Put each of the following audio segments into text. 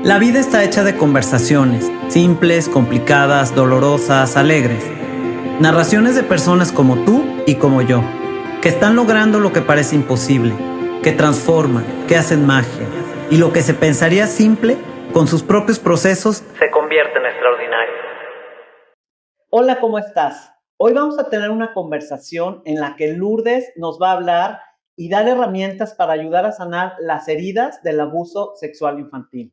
La vida está hecha de conversaciones, simples, complicadas, dolorosas, alegres. Narraciones de personas como tú y como yo, que están logrando lo que parece imposible, que transforman, que hacen magia, y lo que se pensaría simple, con sus propios procesos, se convierte en extraordinario. Hola, ¿cómo estás? Hoy vamos a tener una conversación en la que Lourdes nos va a hablar y dar herramientas para ayudar a sanar las heridas del abuso sexual infantil.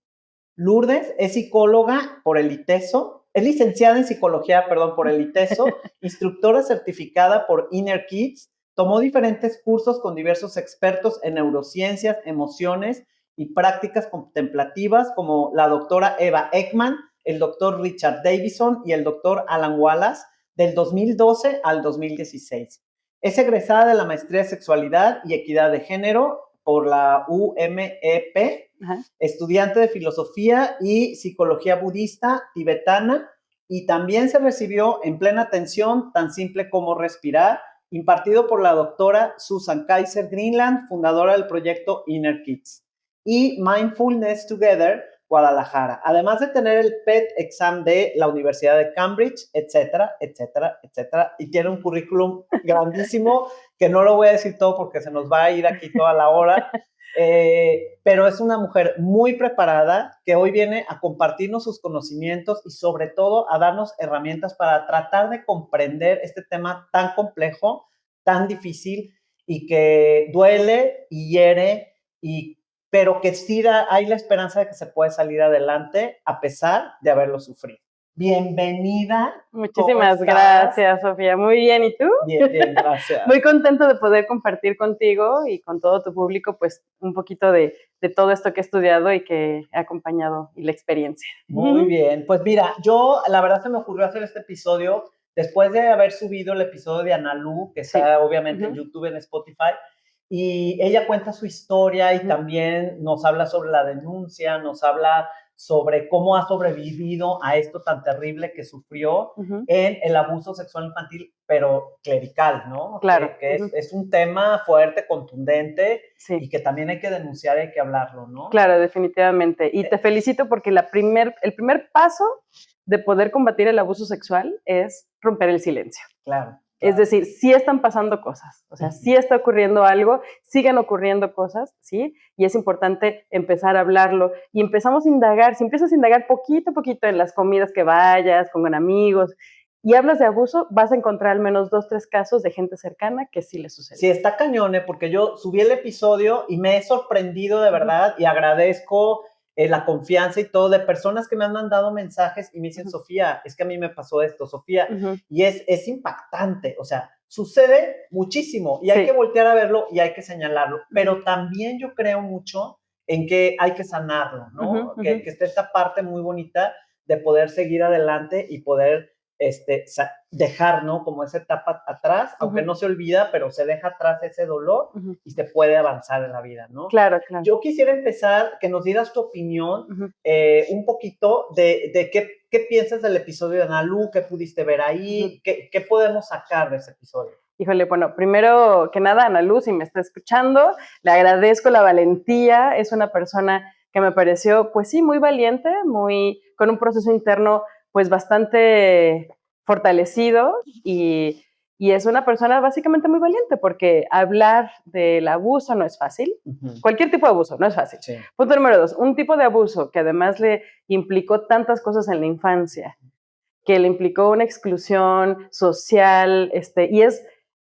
Lourdes es psicóloga por el ITESO, es licenciada en psicología, por el ITESO, instructora certificada por Inner Kids, tomó diferentes cursos con diversos expertos en neurociencias, emociones y prácticas contemplativas como la doctora Eva Ekman, el doctor Richard Davison y el doctor Alan Wallace del 2012 al 2016. Es egresada de la maestría de sexualidad y equidad de género por la UMEP, estudiante de filosofía y psicología budista tibetana, y también se recibió en Plena Atención, tan simple como respirar, impartido por la doctora Susan Kaiser Greenland, fundadora del proyecto Inner Kids, y Mindfulness Together, Guadalajara, además de tener el PET exam de la Universidad de Cambridge, etcétera, etcétera, etcétera, y tiene un currículum grandísimo que no lo voy a decir todo porque se nos va a ir aquí toda la hora, pero es una mujer muy preparada que hoy viene a compartirnos sus conocimientos y sobre todo a darnos herramientas para tratar de comprender este tema tan complejo, tan difícil y que duele y hiere, pero que sí hay la esperanza de que se puede salir adelante a pesar de haberlo sufrido. Bienvenida. Muchísimas gracias, Sofía. Muy bien, ¿y tú? Bien, gracias. Muy contento de poder compartir contigo y con todo tu público, pues, un poquito de todo esto que he estudiado y que he acompañado y la experiencia. Muy bien. Pues mira, la verdad se me ocurrió hacer este episodio después de haber subido el episodio de Analu, que está obviamente en YouTube, en Spotify, y ella cuenta su historia y también nos habla sobre la denuncia, nos habla sobre cómo ha sobrevivido a esto tan terrible que sufrió en el abuso sexual infantil, pero clerical, ¿no? Claro. Que es un tema fuerte, contundente, y que también hay que denunciar, hay que hablarlo, ¿no? Claro, definitivamente. Y te felicito porque el primer paso de poder combatir el abuso sexual es romper el silencio. Claro. Es decir, sí están pasando cosas, o sea, sí está ocurriendo algo, siguen ocurriendo cosas, ¿sí? Y es importante empezar a hablarlo y empezamos a indagar, si empiezas a indagar poquito a poquito en las comidas que vayas, con amigos, y hablas de abuso, vas a encontrar al menos 2, 3 casos de gente cercana que sí le sucede. Sí, está cañón, porque yo subí el episodio y me he sorprendido de verdad y agradezco la confianza y todo de personas que me han mandado mensajes y me dicen, Sofía, es que a mí me pasó esto, Sofía, y es impactante, o sea, sucede muchísimo y hay que voltear a verlo y hay que señalarlo, pero también yo creo mucho en que hay que sanarlo, ¿no? Que esté esta parte muy bonita de poder seguir adelante y poder dejar, ¿no? Como esa etapa atrás, aunque no se olvida, pero se deja atrás ese dolor y se puede avanzar en la vida, ¿no? Claro, claro. Yo quisiera empezar, que nos dieras tu opinión un poquito de qué piensas del episodio de Analu, qué pudiste ver ahí, qué podemos sacar de ese episodio. Híjole, bueno, primero que nada, Analu, si me está escuchando, le agradezco la valentía, es una persona que me pareció, pues sí, muy valiente, con un proceso interno pues bastante fortalecido y es una persona básicamente muy valiente porque hablar del abuso no es fácil. Cualquier tipo de abuso no es fácil. Sí. Punto número 2, un tipo de abuso que además le implicó tantas cosas en la infancia, que le implicó una exclusión social, y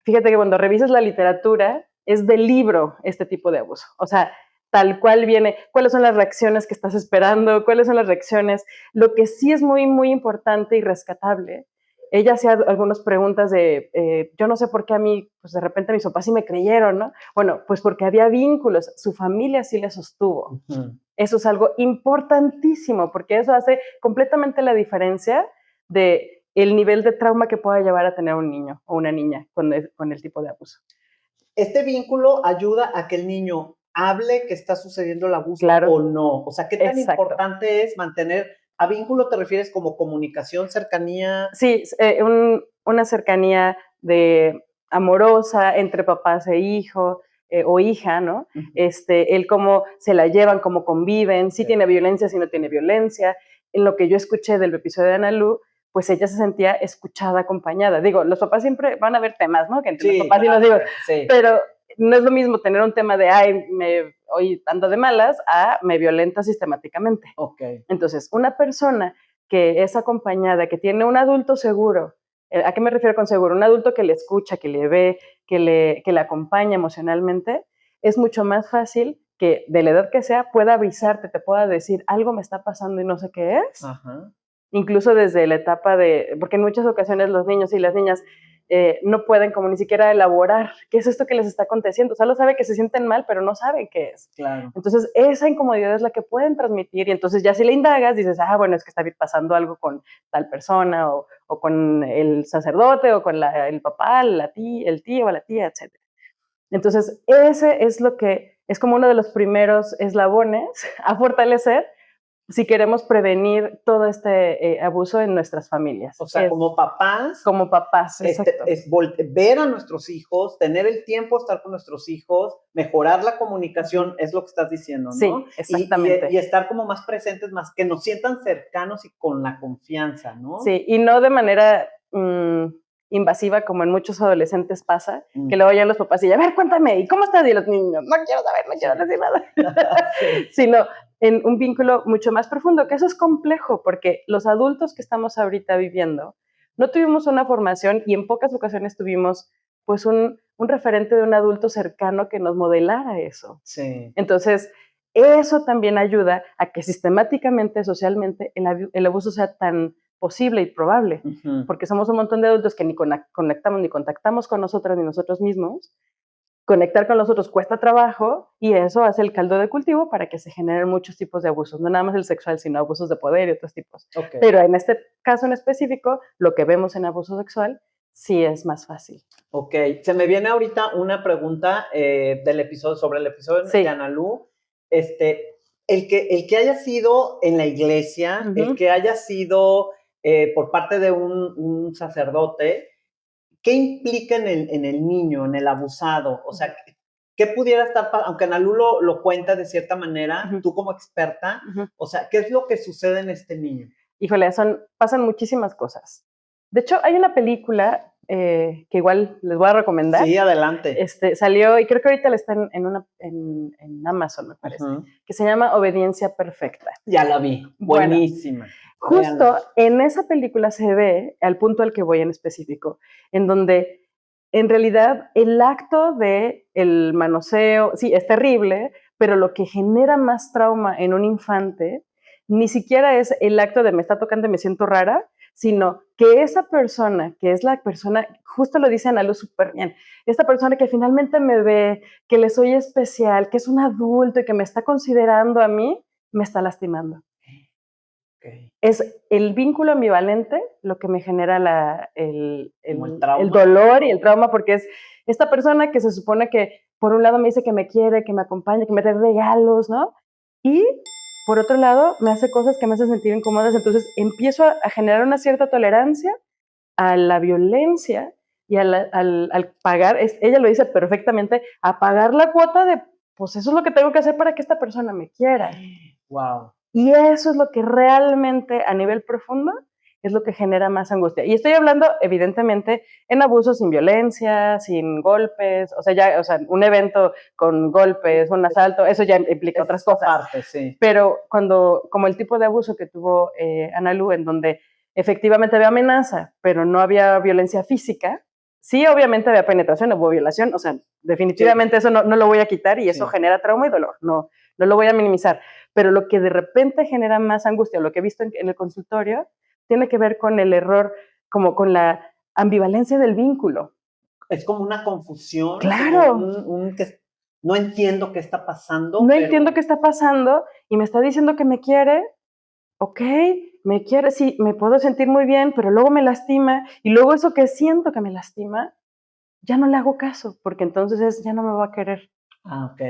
fíjate que cuando revisas la literatura, es del libro este tipo de abuso. O sea, tal cual viene, cuáles son las reacciones que estás esperando, cuáles son las reacciones. Lo que sí es muy, muy importante y rescatable, ella hacía algunas preguntas de, yo no sé por qué a mí, pues de repente mis papás sí me creyeron, ¿no? Bueno, pues porque había vínculos, su familia sí le sostuvo. Eso es algo importantísimo, porque eso hace completamente la diferencia de el nivel de trauma que pueda llevar a tener un niño o una niña con el tipo de abuso. Este vínculo ayuda a que el niño hable que está sucediendo el abuso o no. O sea, ¿qué tan importante es mantener a vínculo? ¿Te refieres como comunicación, cercanía? Sí, una cercanía amorosa entre papás e hijo, o hija, ¿no? El cómo se la llevan, cómo conviven, si tiene violencia, si no tiene violencia. En lo que yo escuché del episodio de Ana Lu, pues ella se sentía escuchada, acompañada. Digo, los papás siempre van a ver temas, ¿no? Que entre los papás y los hijos. Pero no es lo mismo tener un tema de, ay, hoy ando de malas, a me violenta sistemáticamente. Entonces, una persona que es acompañada, que tiene un adulto seguro, ¿a qué me refiero con seguro? Un adulto que le escucha, que le ve, que le acompaña emocionalmente, es mucho más fácil que de la edad que sea pueda avisarte, te pueda decir, algo me está pasando y no sé qué es. Incluso desde la etapa porque en muchas ocasiones los niños y las niñas no pueden como ni siquiera elaborar qué es esto que les está aconteciendo. Solo sabe que se sienten mal, pero no saben qué es. Entonces, esa incomodidad es la que pueden transmitir y entonces ya si le indagas, dices, bueno, es que está pasando algo con tal persona o con el sacerdote o con el papá, el tío o la tía, etc. Entonces, ese es lo que es como uno de los primeros eslabones a fortalecer si queremos prevenir todo este abuso en nuestras familias. O sea, como papás. Como papás, exacto. Es ver a nuestros hijos, tener el tiempo de estar con nuestros hijos, mejorar la comunicación, es lo que estás diciendo, ¿no? Sí, exactamente. Y estar como más presentes, más que nos sientan cercanos y con la confianza, ¿no? Sí, y no de manera invasiva como en muchos adolescentes pasa, que luego ya los papás y a ver, cuéntame, ¿y cómo estás? Y los niños, no quiero saber, no quiero decir nada. Sino en un vínculo mucho más profundo, que eso es complejo, porque los adultos que estamos ahorita viviendo no tuvimos una formación y en pocas ocasiones tuvimos pues un referente de un adulto cercano que nos modelara eso. Entonces, eso también ayuda a que sistemáticamente, socialmente, el abuso sea tan posible y probable, porque somos un montón de adultos que ni conectamos ni contactamos con nosotras ni nosotros mismos. Conectar con los otros cuesta trabajo y eso hace el caldo de cultivo para que se generen muchos tipos de abusos, no nada más el sexual, sino abusos de poder y otros tipos. Pero en este caso en específico, lo que vemos en abuso sexual sí es más fácil. Se me viene ahorita una pregunta sobre el episodio de Ana Lu. El que haya sido en la iglesia, el que haya sido por parte de un sacerdote, ¿qué implica en el niño, en el abusado? O sea, ¿qué pudiera estar pasando? Aunque Ana Lu lo cuenta de cierta manera, tú como experta, o sea, ¿qué es lo que sucede en este niño? Híjole, pasan muchísimas cosas. De hecho, hay una película que igual les voy a recomendar. Sí, adelante. Salió, y creo que ahorita la está en Amazon, me parece, que se llama Obediencia Perfecta. Ya la vi, buenísima. Bueno, justo en esa película se ve, al punto al que voy en específico, en donde en realidad el acto de el manoseo, sí, es terrible, pero lo que genera más trauma en un infante ni siquiera es el acto de me está tocando y me siento rara, sino que esa persona, que es la persona, justo lo dice Ana Lu súper bien, esta persona que finalmente me ve, que le soy especial, que es un adulto y que me está considerando a mí, me está lastimando. Es el vínculo ambivalente lo que me genera el dolor y el trauma, porque es esta persona que se supone que por un lado me dice que me quiere, que me acompaña, que me trae regalos, ¿no? Y por otro lado me hace cosas que me hacen sentir incómodas, entonces empiezo a generar una cierta tolerancia a la violencia y al pagar, ella lo dice perfectamente, a pagar la cuota de, pues eso es lo que tengo que hacer para que esta persona me quiera. Wow. Y eso es lo que realmente a nivel profundo es lo que genera más angustia. Y estoy hablando, evidentemente, en abusos sin violencia, sin golpes, o sea, un evento con golpes, un asalto, eso ya implica otras cosas. Sí. Pero como el tipo de abuso que tuvo Ana Lu, en donde efectivamente había amenaza, pero no había violencia física, sí, obviamente había penetración, hubo violación, o sea, definitivamente eso no lo voy a quitar y eso genera trauma y dolor, no lo voy a minimizar. Pero lo que de repente genera más angustia, lo que he visto en el consultorio, tiene que ver con el error, como con la ambivalencia del vínculo. Es como una confusión. Claro. Que no entiendo qué está pasando. Entiendo qué está pasando y me está diciendo que me quiere. Ok, me quiere, sí, me puedo sentir muy bien, pero luego me lastima y luego eso que siento que me lastima, ya no le hago caso, porque entonces ya no me va a querer. Ok.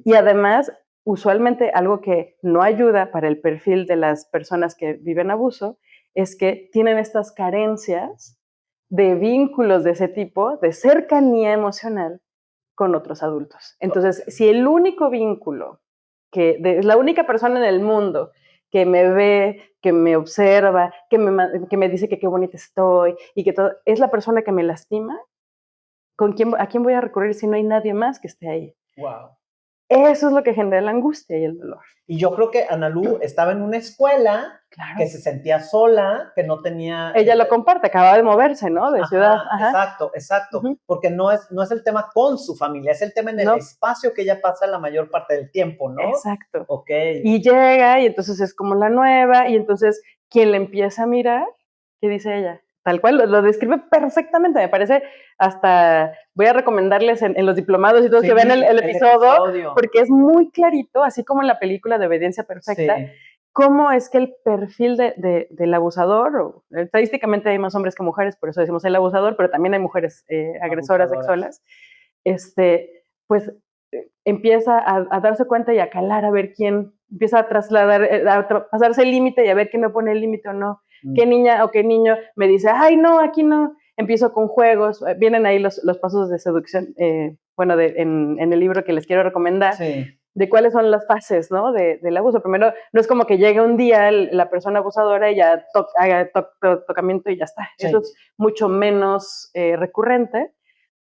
Y además, usualmente algo que no ayuda para el perfil de las personas que viven abuso es que tienen estas carencias de vínculos de ese tipo, de cercanía emocional con otros adultos. Entonces, si el único vínculo, es la única persona en el mundo que me ve, que me observa, que me dice que qué bonita estoy y que todo, es la persona que me lastima, ¿a quién voy a recurrir si no hay nadie más que esté ahí? Wow. Eso es lo que genera la angustia y el dolor. Y yo creo que Analu estaba en una escuela que se sentía sola, que no tenía... Ella lo comparte, acaba de moverse, ¿no? De ciudad. Exacto. Porque no es el tema con su familia, es el tema en el espacio que ella pasa la mayor parte del tiempo, ¿no? Exacto. Ok. Y llega y entonces es como la nueva y entonces quien le empieza a mirar, ¿qué dice ella? Tal cual, lo describe perfectamente, me parece, hasta voy a recomendarles en los diplomados y todo que vean el episodio, porque es muy clarito, así como en la película de Obediencia Perfecta, cómo es que el perfil del abusador, estadísticamente hay más hombres que mujeres, por eso decimos el abusador, pero también hay mujeres agresoras sexuales, pues empieza a darse cuenta y a calar a ver quién empieza a trasladar, a pasarse el límite y a ver quién me pone el límite o no. ¿Qué niña o qué niño me dice, ay, no, aquí no? Empiezo con juegos, vienen ahí los pasos de seducción, en el libro que les quiero recomendar, de cuáles son las fases, ¿no? Del abuso. Primero, no es como que llegue un día la persona abusadora y ya haga tocamiento y ya está. Eso es mucho menos recurrente,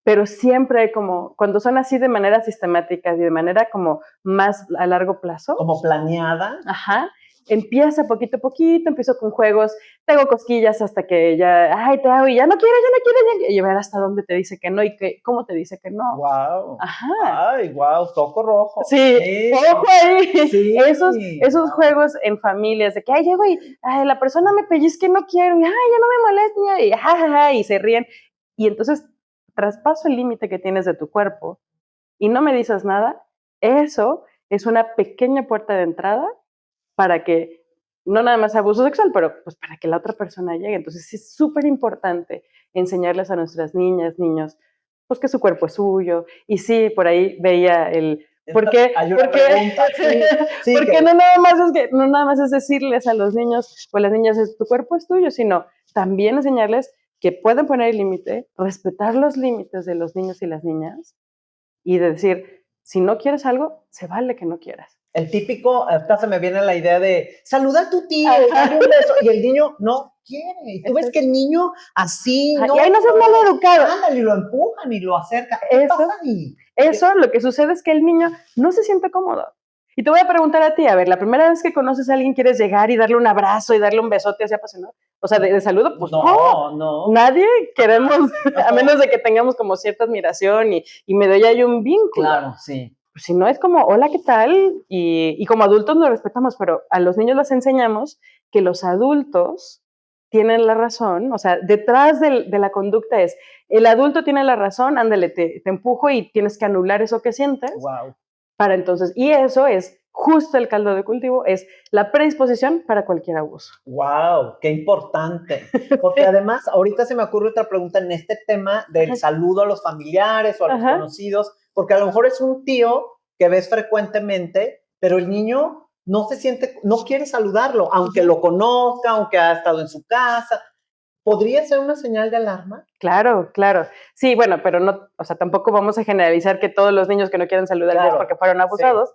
pero siempre hay como, cuando son así de manera sistemática y de manera como más a largo plazo. Como planeada. Ajá. Empieza poquito a poquito, empiezo con juegos, te hago cosquillas hasta que ya, ay, te hago y ya no quiero, y ver hasta dónde te dice que no y cómo te dice que no. Wow. Ajá. Ay, wow, foco rojo. Sí, ojo ahí. Sí. Esos juegos en familias de que, ay, llego y, ay, la persona me pellizca y no quiero, y, ay, ya no me molesta, y jajaja, y se ríen. Y entonces traspaso el límite que tienes de tu cuerpo y no me dices nada, eso es una pequeña puerta de entrada para que, no nada más abuso sexual, pero pues para que la otra persona llegue. Entonces es súper importante enseñarles a nuestras niñas, niños, pues que su cuerpo es suyo. Y sí, por ahí veía ¿por qué? Porque no nada más es decirles a los niños o a las niñas, tu cuerpo es tuyo, sino también enseñarles que pueden poner el límite, respetar los límites de los niños y las niñas y de decir, si no quieres algo, se vale que no quieras. El típico, hasta se me viene la idea de saludar a tu tío, darle un beso, y el niño no quiere. Y tú ves que el niño así, no. Y ahí no seas mal educado. Ándale, y lo empujan y lo acercan. ¿Qué pasa ahí? Eso, lo que sucede es que el niño no se siente cómodo. Y te voy a preguntar a ti, a ver, la primera vez que conoces a alguien, ¿quieres llegar y darle un abrazo y darle un besote así apasionado? O sea, de saludo, pues no. Nadie queremos, a menos de que tengamos como cierta admiración y me doy ahí un vínculo. Claro, sí. Pues si no es como, hola, ¿qué tal? Y como adultos nos respetamos, pero a los niños les enseñamos que los adultos tienen la razón, o sea, detrás de la conducta es, el adulto tiene la razón, ándale, te empujo y tienes que anular eso que sientes. Wow. Para entonces, y eso es justo el caldo de cultivo, es la predisposición para cualquier abuso. ¡Wow! ¡Qué importante! Porque además, ahorita se me ocurre otra pregunta en este tema del saludo a los familiares o a los conocidos, porque a lo mejor es un tío que ves frecuentemente, pero el niño no se siente, no quiere saludarlo, aunque lo conozca, aunque ha estado en su casa. ¿Podría ser una señal de alarma? Claro. Sí, bueno, pero no, o sea, tampoco vamos a generalizar que todos los niños que no quieren saludar es porque fueron abusados,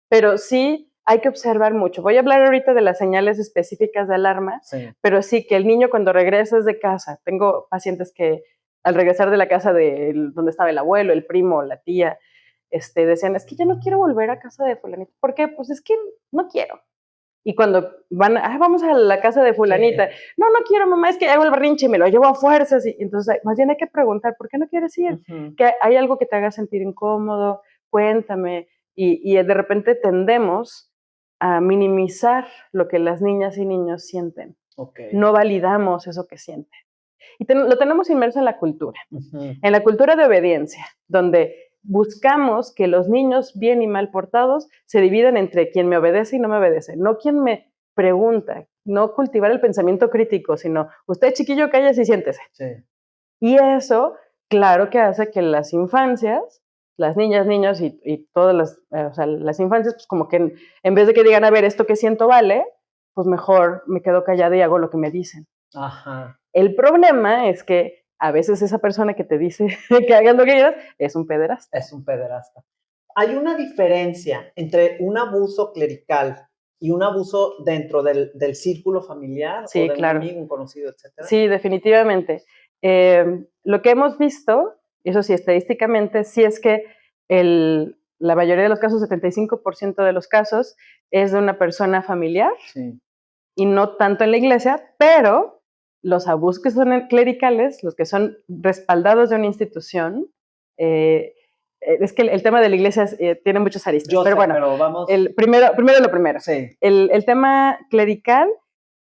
pero sí hay que observar mucho. Voy a hablar ahorita de las señales específicas de alarma, pero sí que el niño cuando regresas de casa, tengo pacientes que al regresar de la casa donde estaba el abuelo, el primo, la tía, decían, es que ya no quiero volver a casa de fulanito. ¿Por qué? Pues es que no quiero. Y cuando vamos a la casa de fulanita, no quiero, mamá, es que hago el berrinche y me lo llevo a fuerzas. Y entonces, más bien hay que preguntar, ¿por qué no quieres ir? Que hay algo que te haga sentir incómodo, cuéntame. Y de repente tendemos a minimizar lo que las niñas y niños sienten. No validamos eso que sienten. Y lo tenemos inmerso en la cultura, en la cultura de obediencia, donde buscamos que los niños bien y mal portados se dividen entre quien me obedece y no me obedece, no quien me pregunta, no cultivar el pensamiento crítico, sino usted chiquillo cállese y siéntese. Y eso, claro que hace que las infancias, las niñas, niños y todas las infancias, pues como que en vez de que digan, a ver, esto que siento vale, pues mejor me quedo callada y hago lo que me dicen. Ajá. El problema es que a veces esa persona que te dice que hagas lo que quieras es un pederasta. Es un pederasta. Hay una diferencia entre un abuso clerical y un abuso dentro del círculo familiar, sí, o de claro. un amigo, un conocido, etcétera. Sí, definitivamente. Lo que hemos visto, eso sí, estadísticamente, sí es que la mayoría de los casos, 75% de los casos, es de una persona familiar, sí, y no tanto en la iglesia, pero los abusos que son clericales, los que son respaldados de una institución, es que el tema de la iglesia tiene muchos aristas. Pero vamos... Primero lo primero. Sí. El tema clerical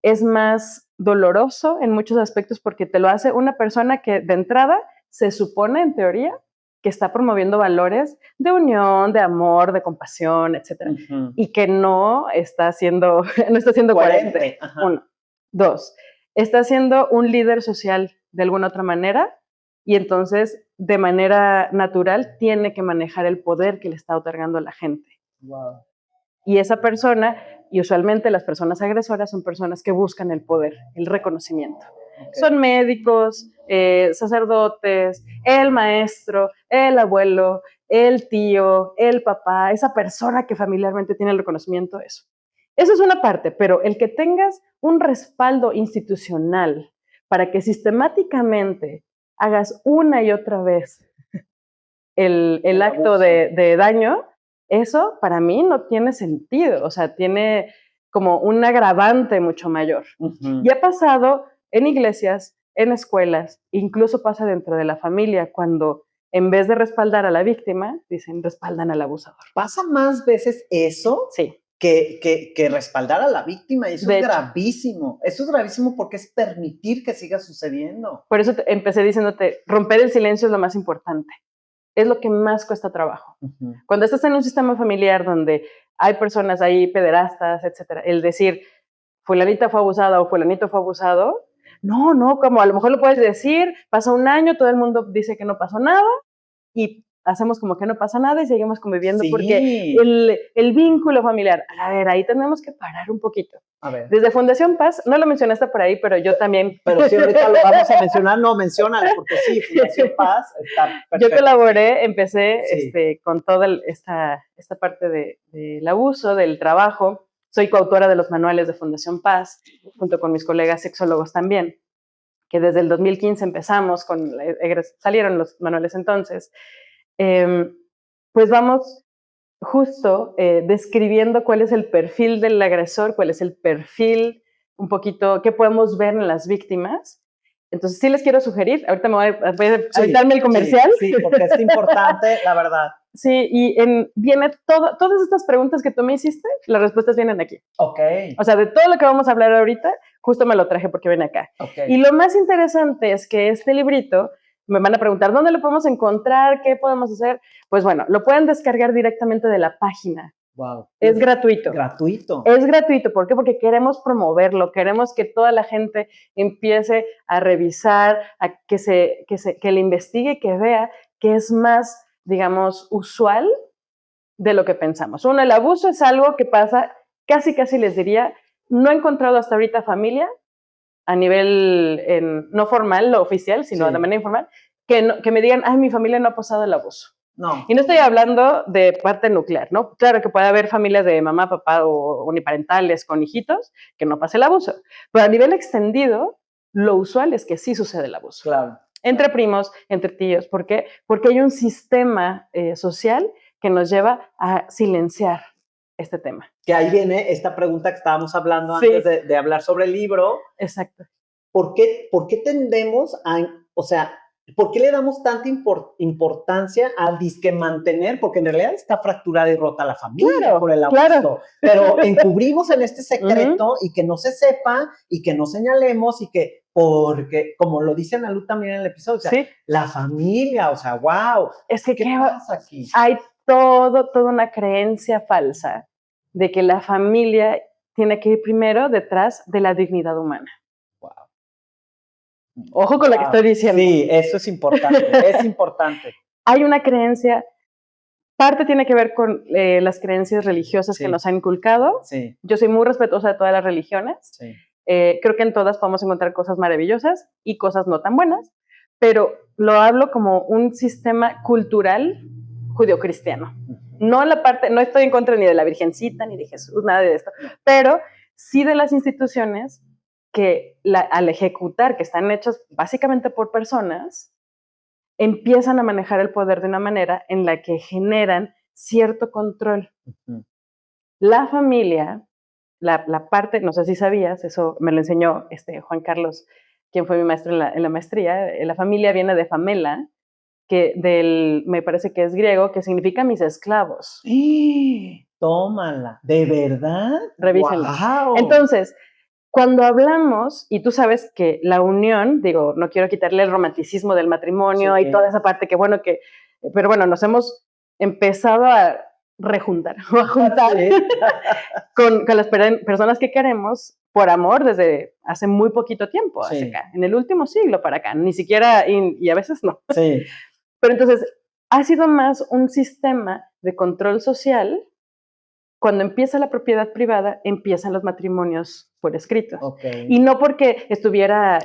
es más doloroso en muchos aspectos porque te lo hace una persona que de entrada se supone, en teoría, que está promoviendo valores de unión, de amor, de compasión, etcétera, y que no está siendo coherente. Uno. Dos, está siendo un líder social de alguna otra manera, y entonces de manera natural tiene que manejar el poder que le está otorgando a la gente. Wow. Y esa persona, y usualmente las personas agresoras son personas que buscan el poder, el reconocimiento. Okay. Son médicos, sacerdotes, el maestro, el abuelo, el tío, el papá, esa persona que familiarmente tiene el reconocimiento, eso. Eso es una parte, pero el que tengas un respaldo institucional para que sistemáticamente hagas una y otra vez el acto de daño, eso para mí no tiene sentido, o sea, tiene como un agravante mucho mayor. Y ha pasado en iglesias, en escuelas, incluso pasa dentro de la familia, cuando en vez de respaldar a la víctima, dicen respaldan al abusador. ¿Pasa más veces eso? Sí. Que respaldar a la víctima, y eso es gravísimo. Eso es gravísimo porque es permitir que siga sucediendo. Por eso empecé diciéndote, romper el silencio es lo más importante. Es lo que más cuesta trabajo. Cuando estás en un sistema familiar donde hay personas ahí, pederastas, etcétera, el decir, fulanita fue abusada o fulanito fue abusado, no, como a lo mejor lo puedes decir, pasa un año, todo el mundo dice que no pasó nada, y hacemos como que no pasa nada y seguimos conviviendo, porque el vínculo familiar, a ver, ahí tenemos que parar un poquito. A ver. Desde Fundación Paz, no lo mencionaste por ahí, pero yo también. Pero si ahorita lo vamos a mencionar, no, menciónalo, porque sí, Fundación Paz está perfecto. Yo colaboré, empecé con toda esta parte del abuso, del trabajo. Soy coautora de los manuales de Fundación Paz, junto con mis colegas sexólogos también, que desde el 2015 empezamos, salieron los manuales entonces. Pues vamos justo describiendo cuál es el perfil del agresor, cuál es el perfil, un poquito, qué podemos ver en las víctimas. Entonces sí les quiero sugerir, ahorita me voy a evitarme el comercial. Sí, porque es importante, la verdad. Sí, y viene todas estas preguntas que tú me hiciste, las respuestas vienen aquí. Ok. O sea, de todo lo que vamos a hablar ahorita, justo me lo traje porque viene acá. Okay. Y lo más interesante es que este librito, me van a preguntar, ¿dónde lo podemos encontrar? ¿Qué podemos hacer? Pues bueno, lo pueden descargar directamente de la página. Wow. Es gratuito. Gratuito. Es gratuito. ¿Por qué? Porque queremos promoverlo, queremos que toda la gente empiece a revisar, a que le investigue, que vea que es más, digamos, usual de lo que pensamos. Uno, el abuso es algo que pasa, casi les diría, no he encontrado hasta ahorita familia a nivel no formal, no oficial, sino de manera informal, que me digan, ay, mi familia no ha pasado el abuso. No. Y no estoy hablando de parte nuclear, ¿no? Claro que puede haber familias de mamá, papá o uniparentales con hijitos que no pase el abuso, pero a nivel extendido, lo usual es que sí sucede el abuso. Claro. Entre primos, entre tíos. ¿Por qué? Porque hay un sistema social que nos lleva a silenciar este tema. Que ahí viene esta pregunta que estábamos hablando antes de hablar sobre el libro. Exacto. ¿Por qué tendemos o sea, por qué le damos tanta importancia a disque mantener? Porque en realidad está fracturada y rota la familia por el abuso. Claro. Pero encubrimos en este secreto y que no se sepa y que no señalemos porque, como lo dice Analu también en el episodio, o sea, la familia, o sea, wow. Es que ¿qué pasa aquí? Hay toda una creencia falsa de que la familia tiene que ir primero detrás de la dignidad humana. Wow. Ojo con lo que estoy diciendo. Sí, eso es importante, es importante. Hay una creencia, parte tiene que ver con las creencias religiosas que nos han inculcado. Sí. Yo soy muy respetuosa de todas las religiones. Sí. Creo que en todas podemos encontrar cosas maravillosas y cosas no tan buenas, pero lo hablo como un sistema cultural judeocristiano. No estoy en contra ni de la Virgencita, ni de Jesús, nada de esto, pero sí de las instituciones que al ejecutar, que están hechas básicamente por personas, empiezan a manejar el poder de una manera en la que generan cierto control. La familia, la parte, no sé si sabías, eso me lo enseñó Juan Carlos, quien fue mi maestro en la maestría, la familia viene de famela, me parece que es griego, que significa mis esclavos. Tómala, ¿de verdad? Revísenlo. Wow. Entonces, cuando hablamos, y tú sabes que la unión, digo, no quiero quitarle el romanticismo del matrimonio y toda esa parte pero bueno, nos hemos empezado a rejuntar, o a juntar con las personas que queremos por amor desde hace muy poquito tiempo, hacia acá, en el último siglo para acá, ni siquiera, y a veces no. Sí. Pero entonces, ha sido más un sistema de control social. Cuando empieza la propiedad privada, empiezan los matrimonios por escrito. Y no porque estuviera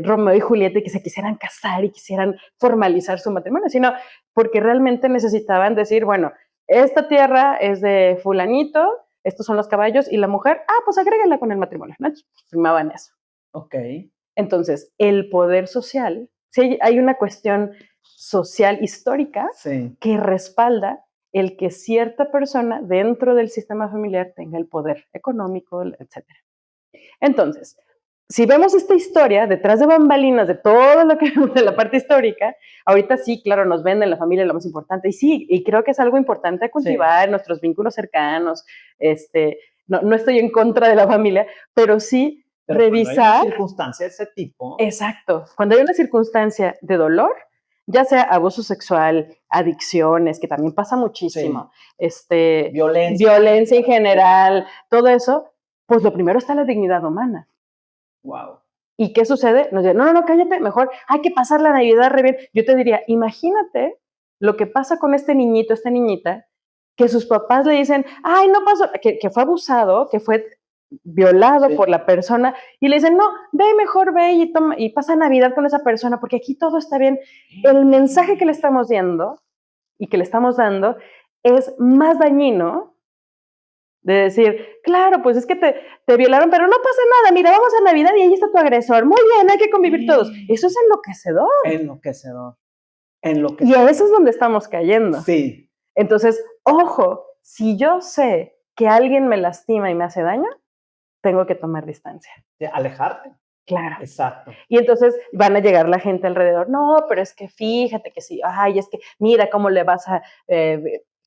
Romeo y Julieta y que se quisieran casar y quisieran formalizar su matrimonio, sino porque realmente necesitaban decir, bueno, esta tierra es de fulanito, estos son los caballos, y la mujer, pues agréguenla con el matrimonio, ¿no? Firmaban eso. Entonces, el poder social, sí hay una cuestión social histórica que respalda el que cierta persona dentro del sistema familiar tenga el poder económico, etc. Entonces, si vemos esta historia detrás de bambalinas de todo lo que vemos de la parte histórica, ahorita sí, claro, nos venden la familia lo más importante, y sí, y creo que es algo importante a cultivar, nuestros vínculos cercanos, no estoy en contra de la familia, pero sí revisar. Cuando hay una circunstancia de ese tipo. Exacto, cuando hay una circunstancia de dolor, ya sea abuso sexual, adicciones, que también pasa muchísimo, violencia en general, todo eso, pues lo primero está la dignidad humana. Wow. ¿Y qué sucede? Nos dicen, no, cállate, mejor hay que pasar la Navidad re bien. Yo te diría, imagínate lo que pasa con este niñito, esta niñita, que sus papás le dicen, ay, no pasó, que fue abusado, que fue violado por la persona, y le dicen, no, mejor ve y pasa Navidad con esa persona, porque aquí todo está bien. El mensaje que le estamos dando y que le estamos dando es más dañino de decir, claro, pues es que te violaron, pero no pasa nada, mira, vamos a Navidad y ahí está tu agresor, muy bien, hay que convivir todos. Eso es enloquecedor. Y a eso es donde estamos cayendo. Sí. Entonces, ojo, si yo sé que alguien me lastima y me hace daño, tengo que tomar distancia. Alejarte. Claro. Exacto. Y entonces van a llegar la gente alrededor, no, pero es que fíjate que sí, ay, es que mira cómo le vas a...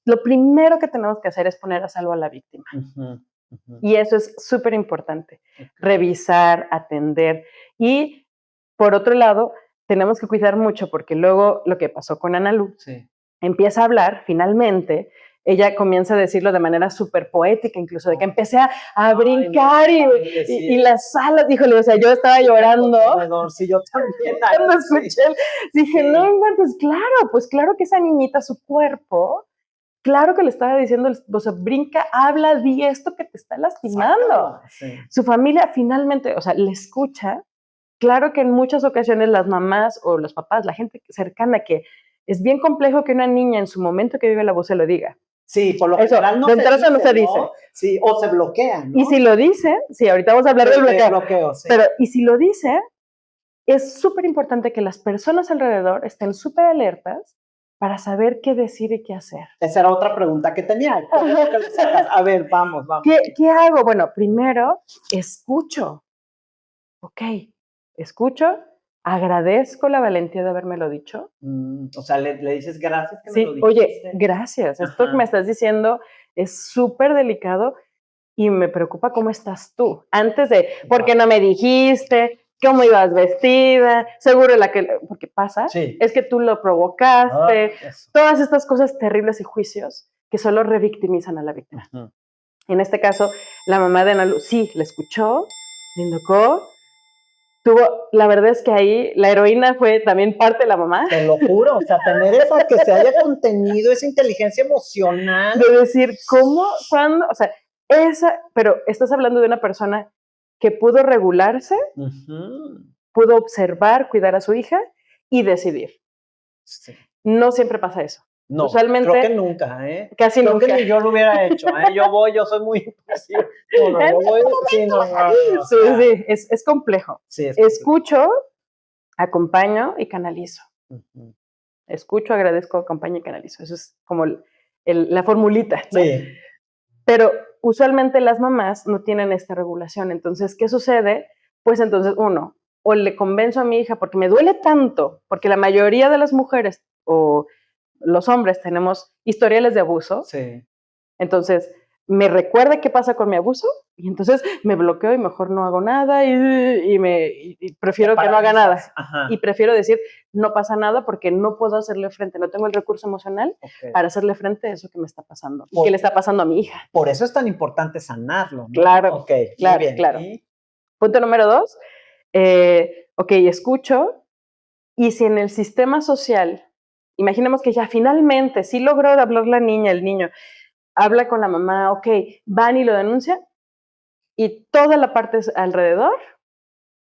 lo primero que tenemos que hacer es poner a salvo a la víctima. Y eso es súper importante. Revisar, atender. Y por otro lado, tenemos que cuidar mucho porque luego lo que pasó con Ana Lu, empieza a hablar finalmente. Ella comienza a decirlo de manera súper poética, incluso de que empecé a brincar y las salas, híjole, o sea, yo estaba llorando. Sí, yo también. Cuando escuché, dije, no inventes, claro, pues claro que esa niñita, su cuerpo, claro que le estaba diciendo, o sea, brinca, habla, di esto que te está lastimando. Su familia finalmente, o sea, le escucha. Claro que en muchas ocasiones las mamás o los papás, la gente cercana, que es bien complejo que una niña en su momento que vive el abuso lo diga. Sí, por lo general no se dice. Sí, o se bloquea, ¿no? Y si lo dice, sí, ahorita vamos a hablar del bloqueo. Pero, y si lo dice, es súper importante que las personas alrededor estén súper alertas para saber qué decir y qué hacer. Esa era otra pregunta que tenía. A ver, vamos. ¿Qué hago? Bueno, primero, escucho. Escucho, agradezco la valentía de habérmelo dicho. O sea, le dices gracias que me lo dijiste. Oye, gracias. Esto que me estás diciendo es súper delicado y me preocupa cómo estás tú. Antes de, ¿por qué no me dijiste? ¿Cómo ibas vestida? Seguro porque pasa, es que tú lo provocaste. Todas estas cosas terribles y juicios que solo revictimizan a la víctima. En este caso, la mamá de Ana Lu, sí, le escuchó, le indicó. La verdad es que ahí la heroína fue también parte de la mamá. Te lo juro, o sea, tener esa, que se haya contenido, esa inteligencia emocional. De decir, ¿cómo? ¿Cuándo? O sea, pero estás hablando de una persona que pudo regularse, pudo observar, cuidar a su hija y decidir. Sí. No siempre pasa eso. No, usualmente, creo que nunca, ¿eh? Casi creo nunca. Que ni yo lo hubiera hecho, ¿eh? Yo soy muy impulsivo. No, yo voy, sí, no. Sí, es complejo. Sí, es complejo. Escucho, acompaño y canalizo. Uh-huh. Escucho, agradezco, acompaño y canalizo. Eso es como la formulita, ¿no? Sí. Pero usualmente las mamás no tienen esta regulación. Entonces, ¿qué sucede? Pues entonces, uno, o le convenzo a mi hija porque me duele tanto, porque la mayoría de las mujeres o los hombres tenemos historiales de abuso. Sí. Entonces, me recuerda qué pasa con mi abuso y entonces me bloqueo y mejor no hago nada y prefiero que no haga nada. Ajá. Y prefiero decir, no pasa nada porque no puedo hacerle frente, no tengo el recurso emocional para hacerle frente a eso que me está pasando y que le está pasando a mi hija. Por eso es tan importante sanarlo, ¿no? Claro, claro, bien. claro. Punto número 2, escucho, y si en el sistema social, imaginemos que ya finalmente sí logró hablar la niña, el niño, habla con la mamá, van y lo denuncian, y toda la parte alrededor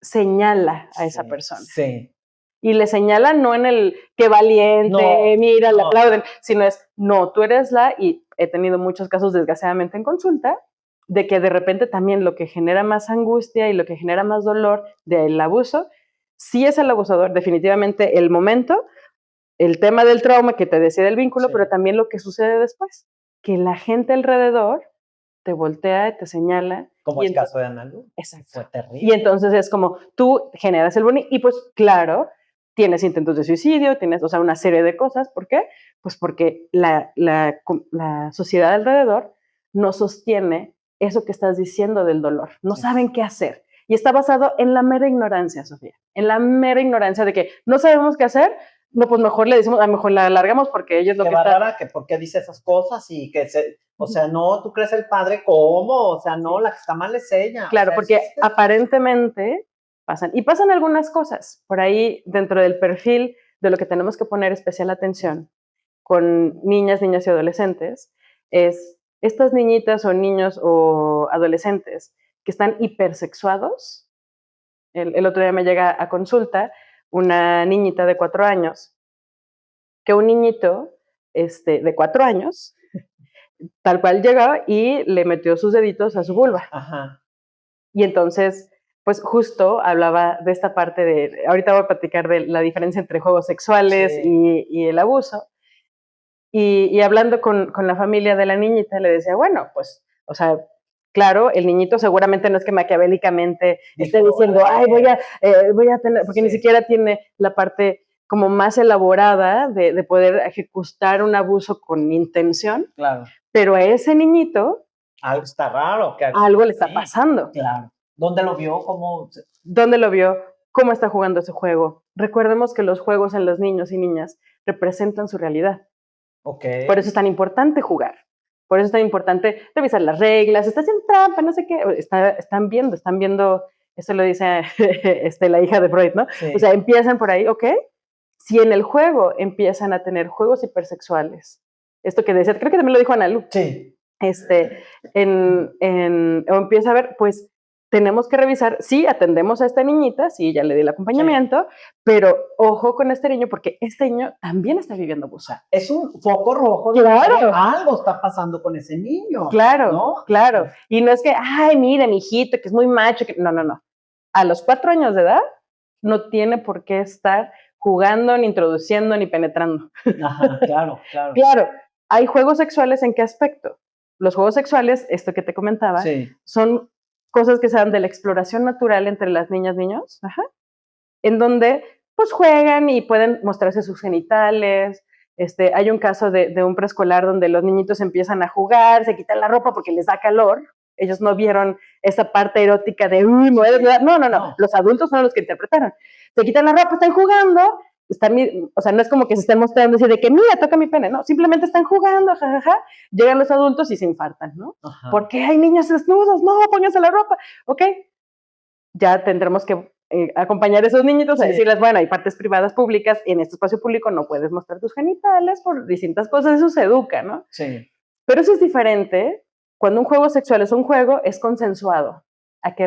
señala a esa persona. Sí. Y le señala no en el qué valiente, mira, le aplauden, sino es, no, tú eres y he tenido muchos casos desgraciadamente en consulta, de que de repente también lo que genera más angustia y lo que genera más dolor del abuso, sí es el abusador, definitivamente el momento, el tema del trauma que te decía del vínculo, pero también lo que sucede después, que la gente alrededor te voltea, te señala. Como el caso de Ana Lu. Exacto. Fue terrible. Y entonces es como, tú generas el bullying y pues claro, tienes intentos de suicidio, tienes, una serie de cosas. ¿Por qué? Pues porque la sociedad alrededor no sostiene eso que estás diciendo del dolor. No saben qué hacer. Y está basado en la mera ignorancia, Sofía. En la mera ignorancia de que no sabemos qué hacer. No, pues mejor le decimos, a lo mejor la alargamos porque ella es lo que está... rara, que por qué dice esas cosas y que no, tú crees el padre, ¿cómo? No, la que está mal es ella. Claro, porque aparentemente pasan algunas cosas por ahí dentro del perfil de lo que tenemos que poner especial atención con niñas y adolescentes, es estas niñitas o niños o adolescentes que están hipersexuados. El otro día me llega a consulta una niñita de 4 años, que un niñito de 4 años, tal cual llegó y le metió sus deditos a su vulva. Ajá. Y entonces, pues justo hablaba de esta parte de, ahorita voy a platicar de la diferencia entre juegos sexuales y el abuso. Y hablando con la familia de la niñita, le decía, bueno, pues, claro, el niñito seguramente no es que maquiavélicamente esté diciendo, ay, voy a tener, porque ni siquiera tiene la parte como más elaborada de poder ejecutar un abuso con intención. Claro. Pero a ese niñito... Algo está raro. Algo le está pasando. Claro. ¿Dónde lo vio? ¿Dónde lo vio? ¿Cómo está jugando ese juego? Recordemos que los juegos en los niños y niñas representan su realidad. Por eso es tan importante jugar. Por eso es tan importante revisar las reglas. Está haciendo trampa, no sé qué. Están viendo, esto lo dice la hija de Freud, ¿no? Sí. Empiezan por ahí, Si en el juego empiezan a tener juegos hipersexuales, esto que decía, creo que también lo dijo Ana Lu. Sí. O empieza a ver, pues tenemos que revisar, sí, atendemos a esta niñita, sí, ya le di el acompañamiento, pero ojo con este niño porque este niño también está viviendo abuso. Es un foco rojo. Claro. Algo está pasando con ese niño. Claro, ¿no? Claro. Y no es que, ay, mire, mi hijito, que es muy macho. No. A los 4 años de edad no tiene por qué estar jugando, ni introduciendo, ni penetrando. Ajá, claro. Claro, hay juegos sexuales, ¿en qué aspecto? Los juegos sexuales, esto que te comentaba, son cosas que se dan de la exploración natural entre las niñas y niños, en donde pues juegan y pueden mostrarse sus genitales. Hay un caso de un preescolar donde los niñitos empiezan a jugar, se quitan la ropa porque les da calor. Ellos no vieron esa parte erótica de, uy, me voy a desnudar. No. Los adultos son los que interpretaron. Se quitan la ropa, están jugando. No es como que se estén mostrando así de que, mira, toca mi pene, no, simplemente están jugando, jajaja, llegan los adultos y se infartan, ¿no? Ajá. ¿Por qué hay niños desnudos? No, pónganse la ropa, ya tendremos que acompañar a esos niñitos a decirles, bueno, hay partes privadas públicas, y en este espacio público no puedes mostrar tus genitales por distintas cosas, eso se educa, ¿no? Sí. Pero eso es diferente, cuando un juego sexual es un juego, es consensuado. ¿A qué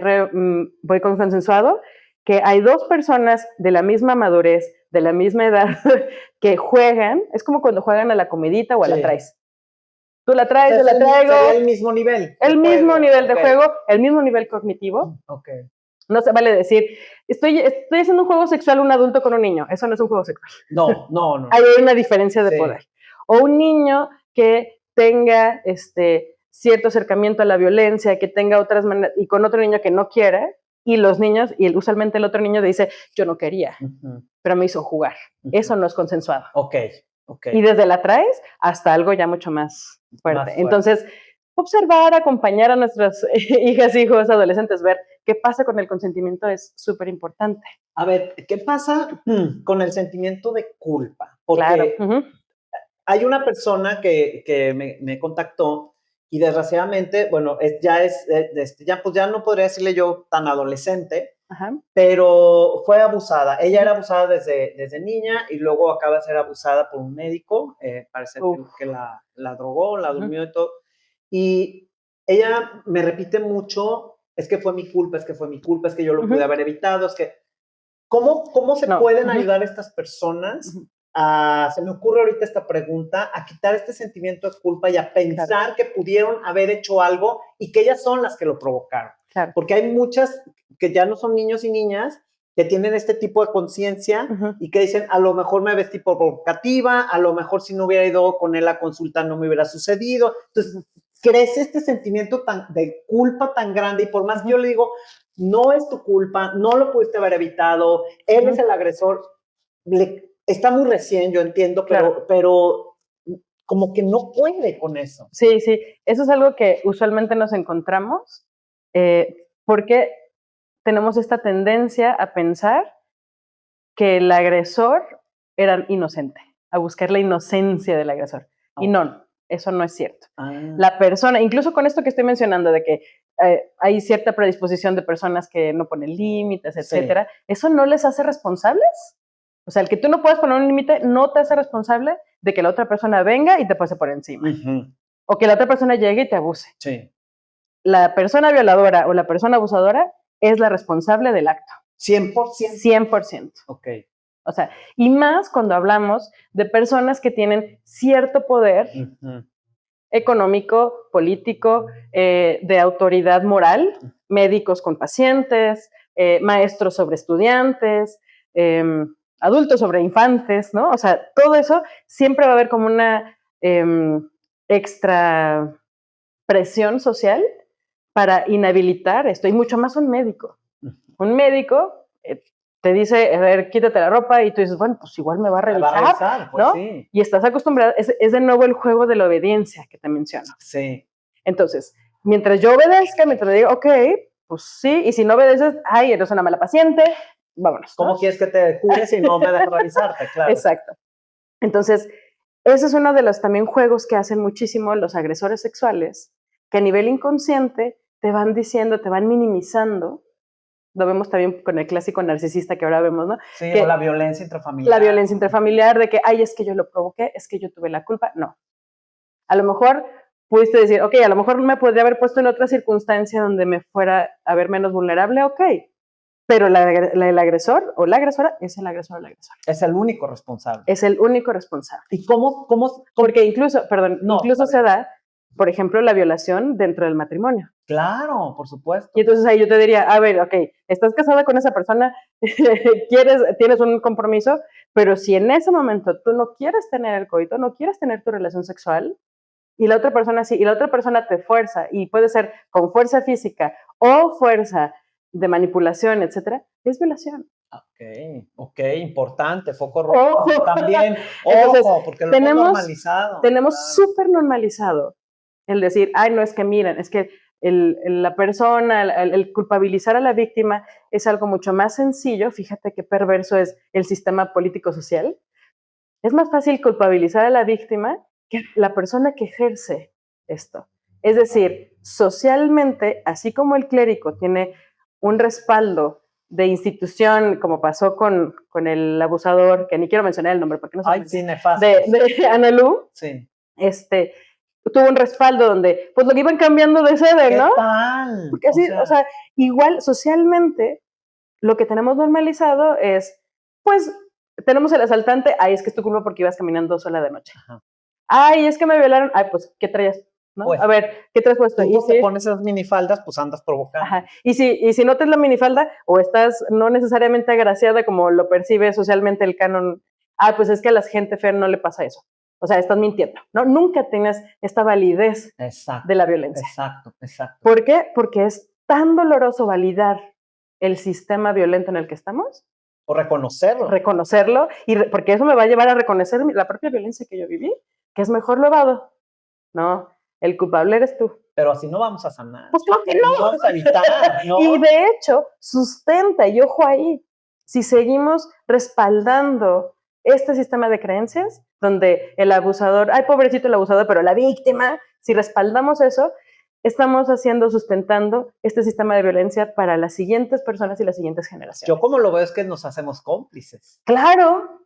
voy con consensuado? Que hay 2 personas de la misma madurez, de la misma edad que juegan, es como cuando juegan a la comidita o a la traes. Tú la traes, yo la traigo. Sería el mismo nivel. El mismo nivel de juego, el mismo nivel cognitivo. Okay. No se vale decir, estoy haciendo un juego sexual un adulto con un niño. Eso no es un juego sexual. No. Hay una diferencia de poder. O un niño que tenga cierto acercamiento a la violencia, que tenga otras maneras, y con otro niño que no quiere, y los niños, y usualmente el otro niño dice, yo no quería, pero me hizo jugar. Eso no es consensuado. Okay. Y desde la traes hasta algo ya mucho más fuerte. Entonces, observar, acompañar a nuestras hijas, hijos, adolescentes, ver qué pasa con el consentimiento es súper importante. A ver, ¿qué pasa con el sentimiento de culpa? Porque hay una persona que me contactó y desgraciadamente, bueno, ya no podría decirle yo tan adolescente, pero fue abusada. Ella era abusada desde niña y luego acaba de ser abusada por un médico, parece que la drogó, la durmió y todo. Y ella me repite mucho, es que fue mi culpa, es que yo lo pude haber evitado, es que... ¿Cómo se pueden ayudar estas personas se me ocurre ahorita esta pregunta, a quitar este sentimiento de culpa y a pensar que pudieron haber hecho algo y que ellas son las que lo provocaron? Porque hay muchas que ya no son niños y niñas que tienen este tipo de conciencia y que dicen, a lo mejor me vestí provocativa, a lo mejor si no hubiera ido con él a consulta no me hubiera sucedido. Entonces, crece este sentimiento de culpa tan grande y por más que yo le digo, no es tu culpa, no lo pudiste haber evitado, él es el agresor, está muy recién, yo entiendo, pero como que no puede con eso. Sí, eso es algo que usualmente nos encontramos porque tenemos esta tendencia a pensar que el agresor era inocente, a buscar la inocencia del agresor. Y no, eso no es cierto. La persona, incluso con esto que estoy mencionando de que hay cierta predisposición de personas que no ponen límites, etcétera, ¿eso no les hace responsables? O sea, el que tú no puedas poner un límite no te hace responsable de que la otra persona venga y te pase por encima. O que la otra persona llegue y te abuse. La persona violadora o la persona abusadora es la responsable del acto. 100%. 100%. Ok. O sea, y más cuando hablamos de personas que tienen cierto poder económico, político, de autoridad moral, médicos con pacientes, maestros sobre estudiantes, adultos sobre infantes, ¿no? O sea, todo eso siempre va a haber como una extra presión social para inhabilitar esto, y mucho más un médico. Un médico te dice, a ver, quítate la ropa, y tú dices, bueno, pues igual me va a revisar, pues, ¿no? Sí. Y estás acostumbrado, es de nuevo el juego de la obediencia que te menciono. Sí. Entonces, mientras yo obedezca, mientras digo, ok, pues sí, y si no obedeces, ay, eres una mala paciente, vámonos, ¿no? ¿Cómo quieres que te cures si no me dejas revisarte? Claro. Exacto. Entonces, ese es uno de los también juegos que hacen muchísimo los agresores sexuales, que a nivel inconsciente te van diciendo, te van minimizando. Lo vemos también con el clásico narcisista que ahora vemos, ¿no? Sí, que o la violencia intrafamiliar. La violencia intrafamiliar, de que, ay, es que yo lo provoqué, es que yo tuve la culpa. No. A lo mejor pudiste decir, ok, a lo mejor me podría haber puesto en otra circunstancia donde me fuera a ver menos vulnerable, ok. Pero el agresor o la agresora es el agresor o la agresora. Es el único responsable. Es el único responsable. ¿Y cómo? Porque incluso se da, por ejemplo, la violación dentro del matrimonio. Claro, por supuesto. Y entonces ahí yo te diría, a ver, ok, estás casada con esa persona, tienes un compromiso, pero si en ese momento tú no quieres tener el coito, no quieres tener tu relación sexual, y la otra persona sí, y la otra persona te fuerza, y puede ser con fuerza física o fuerza de manipulación, etcétera, es violación. Ok, importante, foco rojo. Ojo. También, Entonces, ojo, porque lo hemos normalizado. Tenemos súper normalizado el decir, ay, no, es que miren, es que la persona, el culpabilizar a la víctima es algo mucho más sencillo. Fíjate qué perverso es el sistema político-social. Es más fácil culpabilizar a la víctima que la persona que ejerce esto. Es decir, socialmente, así como el clérigo tiene un respaldo de institución, como pasó con el abusador, que ni quiero mencionar el nombre porque no sé. Sí, nefasto. De Analu. Sí. Tuvo un respaldo donde, pues lo iban cambiando de sede, ¿no? ¿Qué tal? Porque así, o sea, igual socialmente, lo que tenemos normalizado es, pues, tenemos el asaltante, ay, es que es tu culpa porque ibas caminando sola de noche. Ajá. Ay, es que me violaron, ay, pues, ¿qué traías? ¿No? Pues, a ver, ¿qué traes puesto? Tú te pones esas minifaldas, pues andas provocando. Ajá. Y si no traes la minifalda o estás no necesariamente agraciada como lo percibe socialmente el canon, pues es que a la gente fea no le pasa eso. O sea, estás mintiendo, ¿no? Nunca tengas esta validez de la violencia. Exacto. ¿Por qué? Porque es tan doloroso validar el sistema violento en el que estamos. O reconocerlo. Reconocerlo, porque eso me va a llevar a reconocer la propia violencia que yo viví, que es mejor lo evado. No, el culpable eres tú. Pero así no vamos a sanar. Pues claro que no. Vamos a evitar, ¿no? Y de hecho, sustenta, y ojo ahí, si seguimos respaldando este sistema de creencias, donde el abusador, ay, pobrecito el abusador, pero la víctima, si respaldamos eso, estamos sustentando este sistema de violencia para las siguientes personas y las siguientes generaciones. Yo como lo veo es que nos hacemos cómplices. Claro.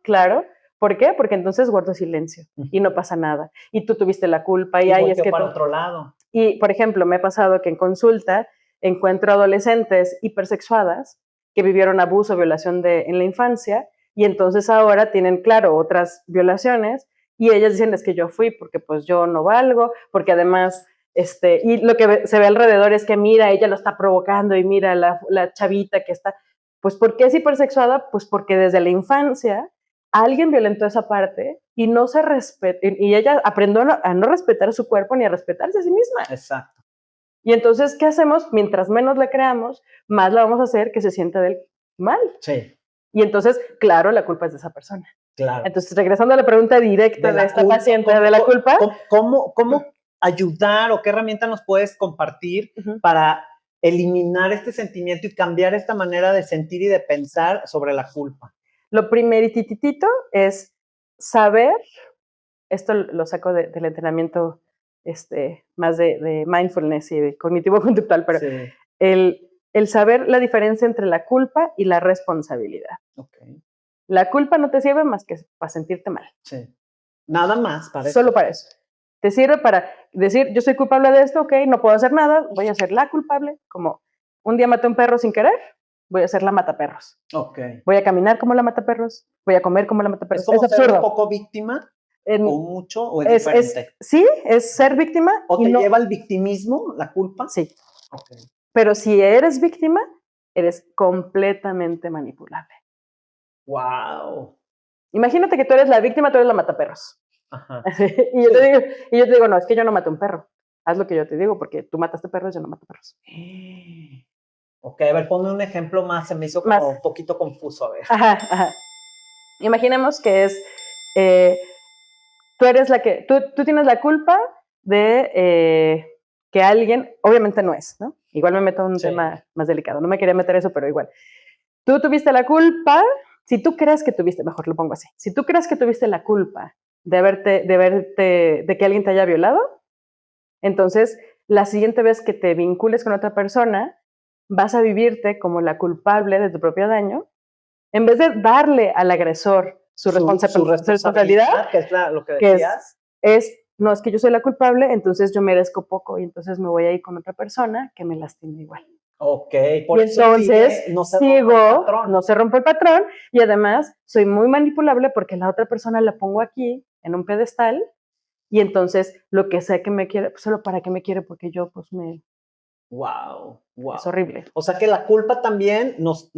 ¿Por qué? Porque entonces guardo silencio y no pasa nada. Y tú tuviste la culpa y ahí es que... para otro lado. Y, por ejemplo, me ha pasado que en consulta encuentro adolescentes hipersexuadas que vivieron abuso o violación en la infancia y entonces ahora tienen, claro, otras violaciones y ellas dicen, es que yo fui porque pues yo no valgo, porque además... y lo que se ve alrededor es que mira, ella lo está provocando y mira la chavita que está... Pues, ¿por qué es hipersexuada? Pues porque desde la infancia alguien violentó esa parte y no se respeta, y ella aprendió a no respetar su cuerpo ni a respetarse a sí misma. Exacto. Y entonces, ¿qué hacemos? Mientras menos le creamos, más la vamos a hacer que se sienta del mal. Sí. Y entonces, claro, la culpa es de esa persona. Claro. Entonces, regresando a la pregunta directa de esta paciente de la culpa. ¿Cómo ayudar o qué herramienta nos puedes compartir para eliminar este sentimiento y cambiar esta manera de sentir y de pensar sobre la culpa? Lo primerititito es saber, esto lo saco del entrenamiento más de mindfulness y de cognitivo-conductual, pero sí. el saber la diferencia entre la culpa y la responsabilidad. Okay. La culpa no te sirve más que para sentirte mal. Sí. Nada más para eso. Solo para eso. Te sirve para decir, yo soy culpable de esto, ok, no puedo hacer nada, voy a ser la culpable, como un día maté a un perro sin querer, voy a ser la mataperros. Okay. Voy a caminar como la mataperros, voy a comer como la mataperros. ¿Es como ser absurdo. Un poco víctima? ¿O mucho? ¿O es diferente? Sí, es ser víctima. ¿O te lleva al victimismo, la culpa? Sí. Okay. Pero si eres víctima, eres completamente manipulable. ¡Wow! Imagínate que tú eres la víctima, tú eres la mataperros. Ajá. y yo te digo, no, es que yo no maté un perro. Haz lo que yo te digo, porque tú mataste perros, yo no mato perros. Ok, a ver, ponme un ejemplo más, se me hizo como un poquito confuso, a ver. Ajá. Imaginemos que es, tú eres la que, tú tienes la culpa de que alguien, obviamente no es, ¿no? Igual me meto en un tema más delicado, no me quería meter eso, pero igual. Tú tuviste la culpa, si tú crees que tuviste, mejor lo pongo así, si tú crees que tuviste la culpa de que alguien te haya violado, entonces la siguiente vez que te vincules con otra persona, vas a vivirte como la culpable de tu propio daño, en vez de darle al agresor su responsabilidad, que es lo que decías. No, es que yo soy la culpable, entonces yo merezco poco y entonces me voy a ir con otra persona que me lastime igual. Ok, por eso entonces no se rompe el patrón y además soy muy manipulable porque la otra persona la pongo aquí en un pedestal y entonces lo que sea que me quiere, pues solo para que me quiere porque yo pues me... Wow. Es horrible. O sea que la culpa también nos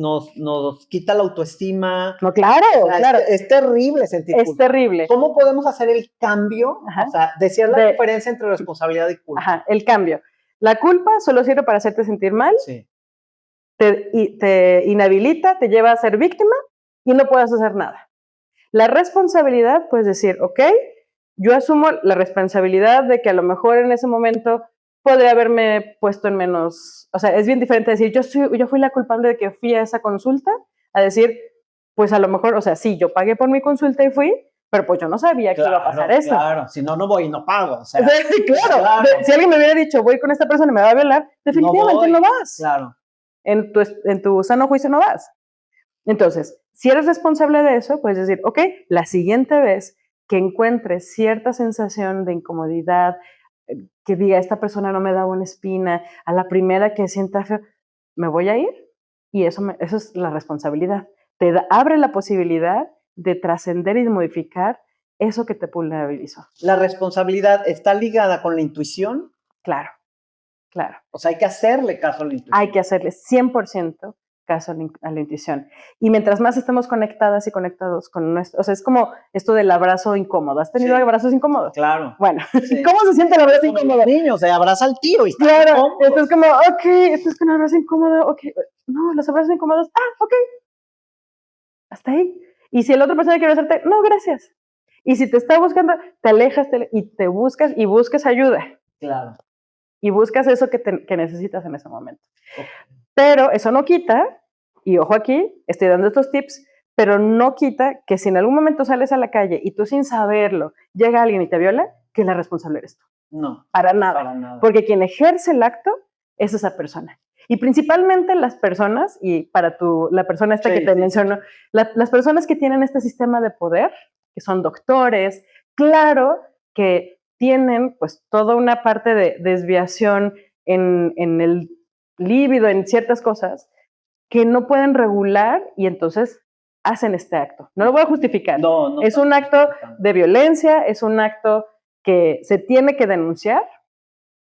quita la autoestima. No, claro, claro. Es terrible sentir culpa. Es terrible. ¿Cómo podemos hacer el cambio? Ajá. O sea, decías la diferencia entre responsabilidad y culpa. Ajá, el cambio. La culpa solo sirve para hacerte sentir mal. Sí. Te inhabilita, te lleva a ser víctima y no puedes hacer nada. La responsabilidad, puedes decir, ok, yo asumo la responsabilidad de que a lo mejor en ese momento podría haberme puesto en menos, o sea, es bien diferente decir, yo fui la culpable de que fui a esa consulta, a decir, pues a lo mejor, o sea, sí, yo pagué por mi consulta y fui, pero pues yo no sabía que iba a pasar eso. Claro, si no, no voy y no pago. O sea, sí, claro. Si alguien me hubiera dicho, voy con esta persona y me va a violar, definitivamente no vas. Claro. En tu sano juicio no vas. Entonces, si eres responsable de eso, puedes decir, ok, la siguiente vez que encuentres cierta sensación de incomodidad, que diga, esta persona no me da una espina, a la primera que sienta feo, me voy a ir, y eso es la responsabilidad. Abre la posibilidad de trascender y de modificar eso que te vulnerabilizó. ¿La responsabilidad está ligada con la intuición? Claro. O sea, hay que hacerle caso a la intuición. Hay que hacerle 100% caso a la intuición. Y mientras más estemos conectadas y conectados con nuestro... O sea, es como esto del abrazo incómodo. ¿Has tenido abrazos incómodos? Claro. Bueno, ¿cómo se siente el abrazo incómodo? Niño, se abraza al tío y está claro, esto es como, ok, esto es con un abrazo incómodo, ok. No, los abrazos incómodos, ok. Hasta ahí. Y si la otra persona quiere abrazarte, no, gracias. Y si te está buscando, te alejas y te buscas y buscas ayuda. Claro. Y buscas eso que necesitas en ese momento. Okay. Pero eso no quita, y ojo aquí, estoy dando estos tips, pero no quita que si en algún momento sales a la calle y tú sin saberlo llega alguien y te viola, que la responsable eres tú. No. Para nada. Porque quien ejerce el acto es esa persona. Y principalmente las personas, y para la persona esta que te menciono, las personas que tienen este sistema de poder, que son doctores, claro que tienen pues toda una parte de desviación en el líbido, en ciertas cosas, que no pueden regular y entonces hacen este acto. No lo voy a justificar. No es un acto de violencia, es un acto que se tiene que denunciar,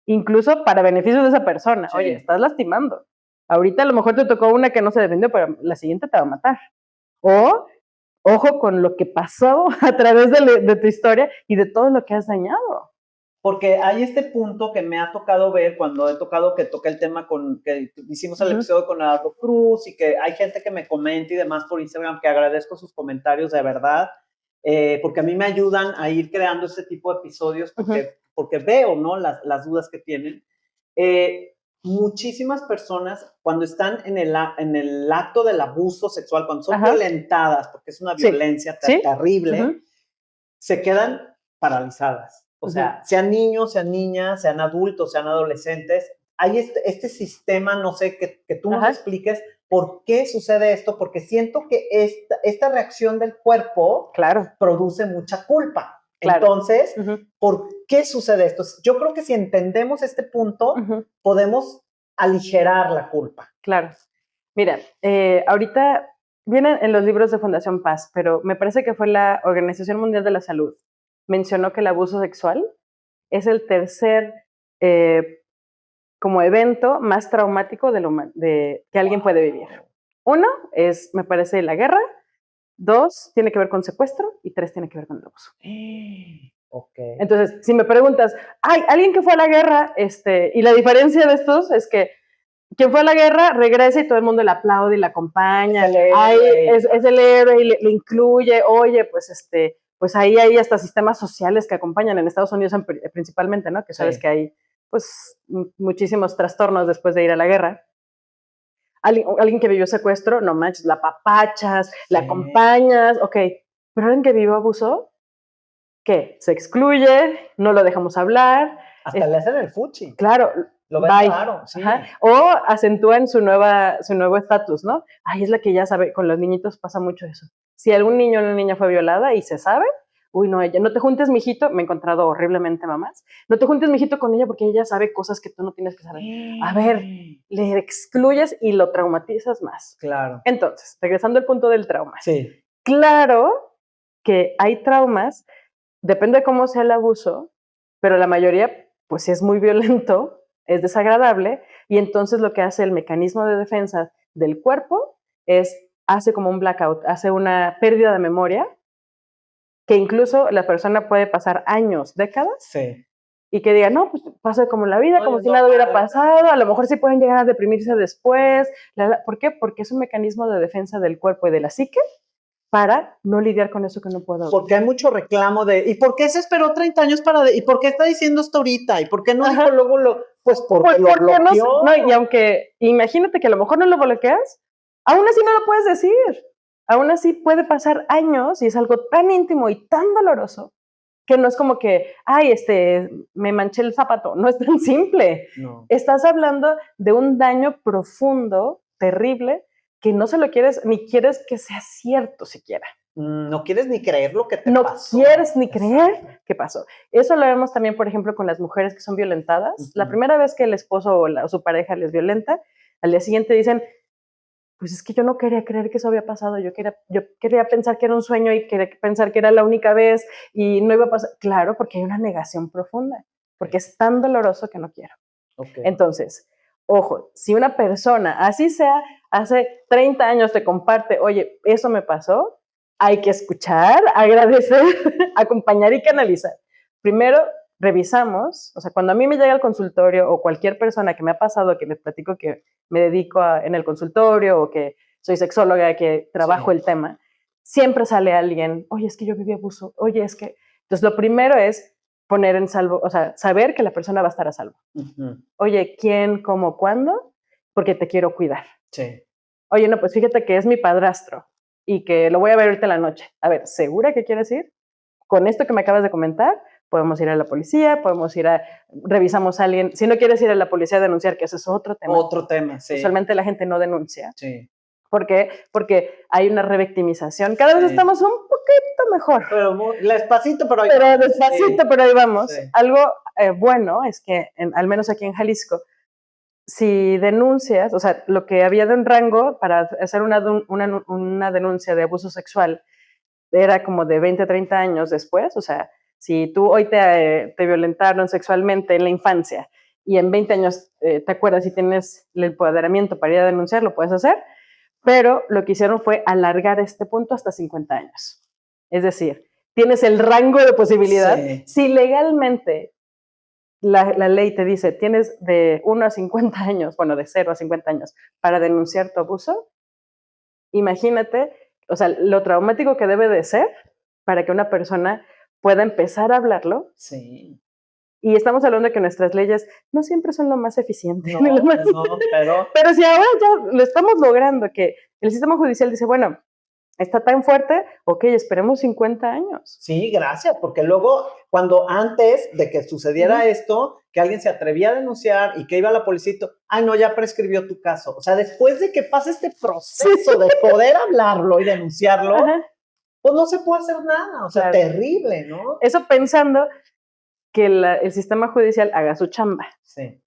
incluso para beneficio de esa persona. Sí. Oye, estás lastimando. Ahorita a lo mejor te tocó una que no se defendió, pero la siguiente te va a matar. O, ojo con lo que pasó a través de tu historia y de todo lo que has dañado. Porque hay este punto que me ha tocado ver cuando he tocado, que toqué el tema que hicimos el episodio con Eduardo Cruz, y que hay gente que me comenta y demás por Instagram, que agradezco sus comentarios de verdad, porque a mí me ayudan a ir creando este tipo de episodios, porque veo, ¿no?, las dudas que tienen. Muchísimas personas, cuando están en el acto del abuso sexual, cuando son violentadas, porque es una violencia terrible, se quedan paralizadas. O sea, sean niños, sean niñas, sean adultos, sean adolescentes, hay este sistema, no sé, que tú nos expliques por qué sucede esto, porque siento que esta reacción del cuerpo produce mucha culpa. Claro. Entonces, ¿por qué sucede esto? Yo creo que si entendemos este punto, podemos aligerar la culpa. Claro. Mira, ahorita vienen en los libros de Fundación Paz, pero me parece que fue la Organización Mundial de la Salud. Mencionó que el abuso sexual es el tercer como evento más traumático que alguien puede vivir. 1 es, me parece, la guerra. 2 tiene que ver con secuestro. Y 3 tiene que ver con el abuso. Okay. Entonces, si me preguntas, hay alguien que fue a la guerra, y la diferencia de estos es que quien fue a la guerra regresa y todo el mundo le aplaude y le acompaña. Es el héroe y le incluye, oye, pues ahí hay hasta sistemas sociales que acompañan en Estados Unidos principalmente, ¿no? Que sabes que hay, pues, muchísimos trastornos después de ir a la guerra. Alguien que vivió secuestro, no manches, la apapachas, la acompañas, ok. Pero alguien que vivió abuso, ¿qué? Se excluye, no lo dejamos hablar. Hasta le hacen el fuchi. Claro. Lo ven claro, sí. O acentúan su nuevo estatus, ¿no? Ay, es la que ya sabe, con los niñitos pasa mucho eso. Si algún niño o una niña fue violada y se sabe, uy, no, ella, no te juntes, mijito, me he encontrado horriblemente mamás, no te juntes, mijito, con ella porque ella sabe cosas que tú no tienes que saber. A ver, le excluyes y lo traumatizas más. Claro. Entonces, regresando al punto del trauma. Sí. Claro que hay traumas, depende de cómo sea el abuso, pero la mayoría, pues si es muy violento, es desagradable, y entonces lo que hace el mecanismo de defensa del cuerpo hace como un blackout, hace una pérdida de memoria, que incluso la persona puede pasar años, décadas, y que diga, no, pues pasa como la vida, como si nada hubiera pasado, a lo mejor sí pueden llegar a deprimirse después. ¿Por qué? Porque es un mecanismo de defensa del cuerpo y de la psique para no lidiar con eso que no puedo. Porque hay mucho reclamo ¿y por qué se esperó 30 años ¿y por qué está diciendo esto ahorita? ¿Y por qué no dijo luego pues porque lo bloqueó? Y aunque, imagínate que a lo mejor no lo bloqueas, aún así no lo puedes decir. Aún así puede pasar años y es algo tan íntimo y tan doloroso que no es como que, ay, me manché el zapato. No es tan simple. No. Estás hablando de un daño profundo, terrible, que no se lo quieres, ni quieres que sea cierto siquiera. No quieres ni creer lo que te pasó. No quieres ni creer qué pasó. Eso lo vemos también, por ejemplo, con las mujeres que son violentadas. La primera vez que el esposo o su pareja les violenta, al día siguiente dicen, pues es que yo no quería creer que eso había pasado, yo quería pensar que era un sueño y quería pensar que era la única vez y no iba a pasar. Claro, porque hay una negación profunda, porque es tan doloroso que no quiero. Okay. Entonces, ojo, si una persona, así sea, hace 30 años te comparte, oye, eso me pasó, hay que escuchar, agradecer, acompañar y canalizar. Primero, revisamos, o sea, cuando a mí me llega al consultorio o cualquier persona que me ha pasado, que les platico que me dedico en el consultorio o que soy sexóloga, que trabajo el tema, siempre sale alguien, oye, es que yo viví abuso, oye, es que... Entonces, lo primero es poner en salvo, o sea, saber que la persona va a estar a salvo. Oye, ¿quién, cómo, cuándo? Porque te quiero cuidar. Sí. Oye, no, pues fíjate que es mi padrastro y que lo voy a ver ahorita en la noche. A ver, ¿segura que quieres ir? Con esto que me acabas de comentar, podemos ir a la policía, revisamos a alguien. Si no quieres ir a la policía a denunciar, que ese es otro tema. Otro tema, sí. Usualmente la gente no denuncia. Sí. ¿Por qué? Porque hay una revictimización. Cada vez estamos un poquito mejor. Pero despacito, pero ahí vamos. Despacito, pero ahí vamos. Sí. Algo bueno es que, al menos aquí en Jalisco, si denuncias, o sea, lo que había de un rango para hacer una denuncia de abuso sexual era como de 20 a 30 años después, o sea, si tú hoy te violentaron sexualmente en la infancia y en 20 años te acuerdas y tienes el empoderamiento para ir a denunciar, lo puedes hacer, pero lo que hicieron fue alargar este punto hasta 50 años. Es decir, tienes el rango de posibilidad. Sí. Si legalmente la ley te dice, tienes de 1 a 50 años, bueno, de 0 a 50 años para denunciar tu abuso, imagínate, o sea, lo traumático que debe de ser para que una persona pueda empezar a hablarlo. Sí. Y estamos hablando de que nuestras leyes no siempre son lo más eficientes. No, pero si ahora ya lo estamos logrando, que el sistema judicial dice, bueno, está tan fuerte, ok, esperemos 50 años. Sí, gracias, porque luego, cuando antes de que sucediera esto, que alguien se atrevía a denunciar y que iba a la policía, ay, no, ya prescribió tu caso. O sea, después de que pasa este proceso de poder hablarlo y denunciarlo, pues no se puede hacer nada. O sea, terrible, ¿no? Eso pensando que el sistema judicial haga su chamba,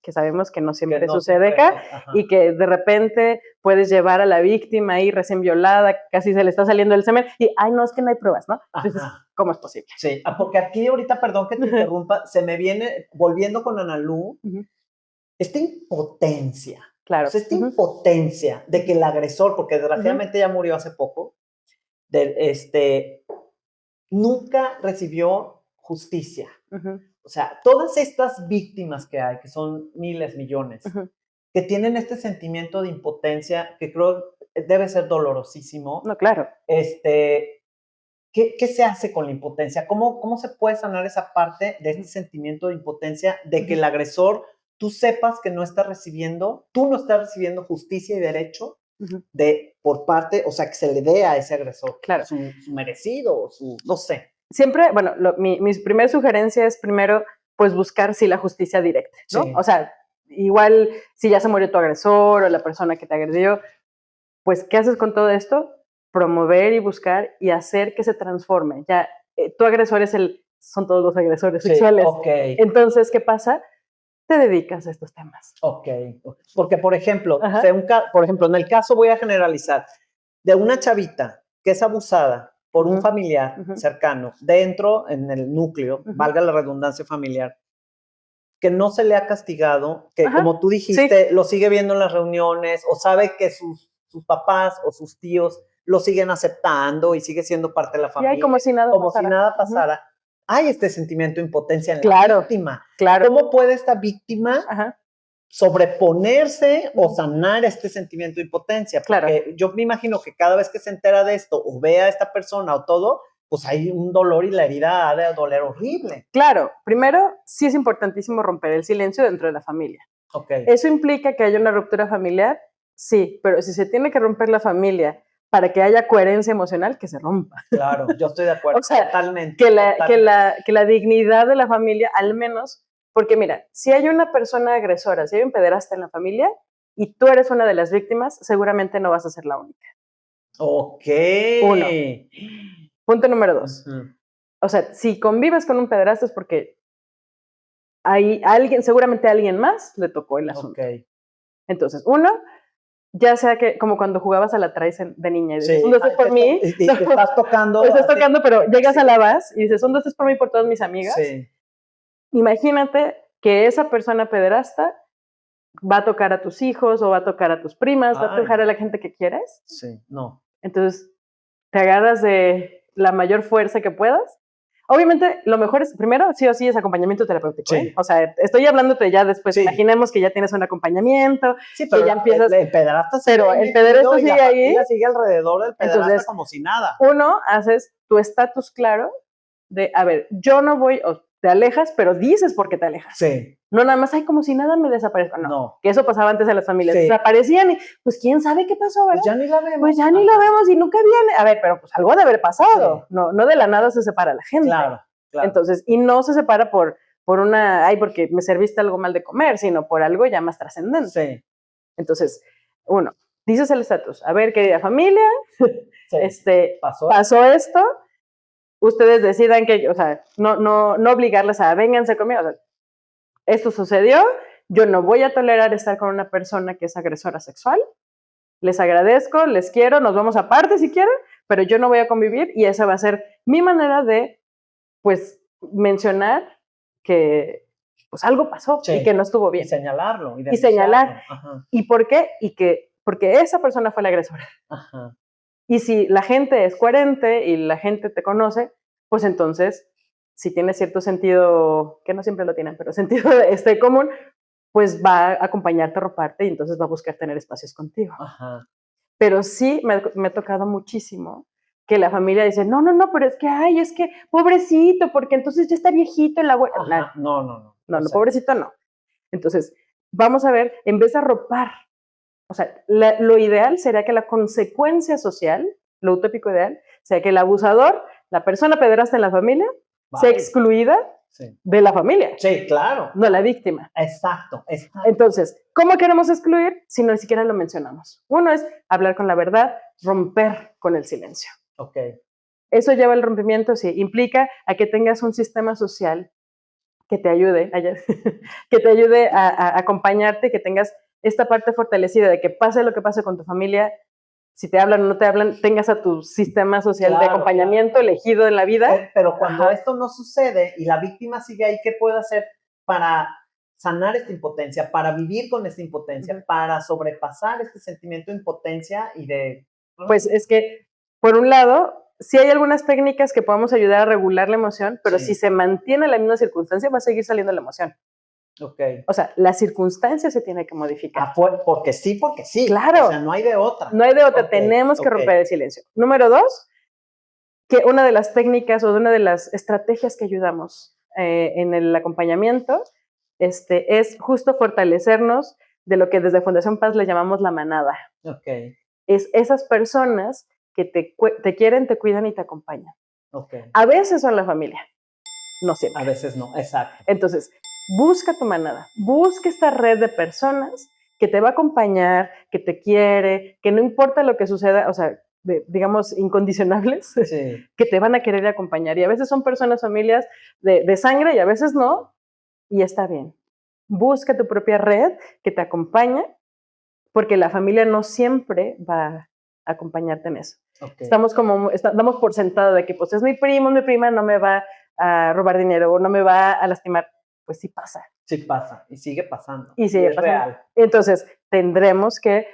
que sabemos que no siempre sucede acá, y que de repente puedes llevar a la víctima ahí recién violada, casi se le está saliendo el semen, y ay, no, es que no hay pruebas, ¿no? Entonces, ¿cómo es posible? Sí, porque aquí ahorita, perdón que te interrumpa, se me viene, volviendo con Analu, esta impotencia, claro. O sea, esta impotencia de que el agresor, porque desgraciadamente ya murió hace poco, nunca recibió justicia. O sea, todas estas víctimas que hay, que son miles, millones, que tienen este sentimiento de impotencia, que creo debe ser dolorosísimo. No, claro. ¿Qué se hace con la impotencia? ¿Cómo se puede sanar esa parte de este sentimiento de impotencia, de que el agresor, tú sepas que no está recibiendo, tú no estás recibiendo justicia y derecho por parte, o sea, que se le dé a ese agresor su merecido, no sé. Siempre, bueno, mi primera sugerencia es primero, pues buscar la justicia directa, ¿no? Sí. O sea, igual si ya se murió tu agresor o la persona que te agredió, pues, ¿qué haces con todo esto? Promover y buscar y hacer que se transforme. Ya, tu agresor son todos los agresores sexuales. Okay. Entonces, ¿qué pasa? Te dedicas a estos temas. Ok. Porque, por ejemplo, en el caso, voy a generalizar, de una chavita que es abusada por un familiar cercano, dentro, en el núcleo, valga la redundancia familiar, que no se le ha castigado, que como tú dijiste, lo sigue viendo en las reuniones, o sabe que sus papás o sus tíos lo siguen aceptando y sigue siendo parte de la familia. Y como si nada pasara. Hay este sentimiento de impotencia en la víctima. Claro. ¿Cómo puede esta víctima sobreponerse o sanar este sentimiento de impotencia? Porque yo me imagino que cada vez que se entera de esto o ve a esta persona o todo, pues hay un dolor y la herida ha de doler horrible. Claro, primero sí es importantísimo romper el silencio dentro de la familia. Okay. ¿Eso implica que haya una ruptura familiar? Sí, pero si se tiene que romper la familia para que haya coherencia emocional, que se rompa. Claro, yo estoy de acuerdo, o sea, totalmente. Que la dignidad de la familia, al menos, porque mira, si hay una persona agresora, si hay un pederasta en la familia y tú eres una de las víctimas, seguramente no vas a ser la única. Ok. 1. Punto número 2. O sea, si convives con un pederasta es porque hay seguramente a alguien más le tocó el asunto. Okay. Entonces, 1, ya sea que, como cuando jugabas a la traes de niña, y dices, 1, 2, 3 por mí. Y te estás tocando. Estás tocando, pero llegas a la base y dices, 1, 2, 3 por mí, por todas mis amigas. Sí. Imagínate que esa persona pederasta va a tocar a tus hijos o va a tocar a tus primas, va a tocar a la gente que quieres. Sí, no. Entonces, te agarras de la mayor fuerza que puedas. Obviamente, lo mejor es, primero, sí o sí, es acompañamiento terapéutico. Sí. O sea, estoy hablándote ya después. Sí. Imaginemos que ya tienes un acompañamiento. Sí, pero que ya empiezas. El pederasta sigue ahí. Sigue alrededor del pederasta. Entonces, como si nada. Uno, haces tu estatus claro de, a ver, yo no voy, o te alejas, pero dices por qué te alejas. Sí. No nada más, como si nada me desaparezca. No. Que eso pasaba antes en las familias. Sí. Desaparecían y, pues, ¿quién sabe qué pasó, verdad? Pues ya ni la vemos. Pues ya ni lo vemos y nunca viene. A ver, pero pues algo de haber pasado. Sí. No de la nada se separa la gente. Claro. Entonces, y no se separa por una, porque me serviste algo mal de comer, sino por algo ya más trascendente. Sí. Entonces, uno, dices el estatus. A ver, querida familia, sí. pasó esto. Ustedes decidan que, o sea, no obligarles a vénganse conmigo. O sea, esto sucedió, yo no voy a tolerar estar con una persona que es agresora sexual. Les agradezco, les quiero, nos vamos aparte si quieren, pero yo no voy a convivir y esa va a ser mi manera de, pues, mencionar que pues algo pasó y que no estuvo bien. Y señalarlo. Y señalar. Ajá. ¿Y por qué? Porque esa persona fue la agresora. Ajá. Y si la gente es coherente y la gente te conoce, pues entonces, si tiene cierto sentido, que no siempre lo tienen, pero sentido común, pues va a acompañarte, arroparte y entonces va a buscar tener espacios contigo. Ajá. Pero sí me ha tocado muchísimo que la familia dice, no, pero es que pobrecito, porque entonces ya está viejito el abuelo. No, pobrecito no. Entonces, vamos a ver, en vez de arropar, o sea, lo ideal sería que la consecuencia social, lo utópico ideal, sea que el abusador, la persona pederasta en la familia, sea excluida de la familia. Sí, claro. No la víctima. Exacto. Entonces, ¿cómo queremos excluir si no ni siquiera lo mencionamos? Uno es hablar con la verdad, romper con el silencio. Ok. Eso lleva al rompimiento, sí, implica a que tengas un sistema social que te ayude, a acompañarte, que tengas esta parte fortalecida de que pase lo que pase con tu familia, si te hablan o no te hablan, tengas a tu sistema social de acompañamiento elegido en la vida. Pero cuando esto no sucede y la víctima sigue ahí, ¿qué puede hacer para sanar esta impotencia, para vivir con esta impotencia, para sobrepasar este sentimiento de impotencia y de... Pues es que, por un lado, sí hay algunas técnicas que podemos ayudar a regular la emoción, pero si se mantiene la misma circunstancia, va a seguir saliendo la emoción. Okay. O sea, la circunstancia se tiene que modificar. Porque sí. Claro. O sea, no hay de otra. No hay de otra. Tenemos que romper el silencio. Número 2, que una de las técnicas o una de las estrategias que ayudamos en el acompañamiento es justo fortalecernos de lo que desde Fundación Paz le llamamos la manada. Okay. Es esas personas que te quieren, te cuidan y te acompañan. Okay. A veces son la familia, no siempre. A veces no, exacto. Entonces, busca tu manada, busca esta red de personas que te va a acompañar, que te quiere, que no importa lo que suceda, o sea, digamos, incondicionables, que te van a querer acompañar. Y a veces son personas, familias de sangre y a veces no, y está bien. Busca tu propia red que te acompaña, porque la familia no siempre va a acompañarte en eso. Okay. Damos por sentado de que pues es mi primo, mi prima, no me va a robar dinero o no me va a lastimar. Pues sí pasa. Sí pasa, y sigue pasando. Y sigue pasando. Real. Entonces, tendremos que,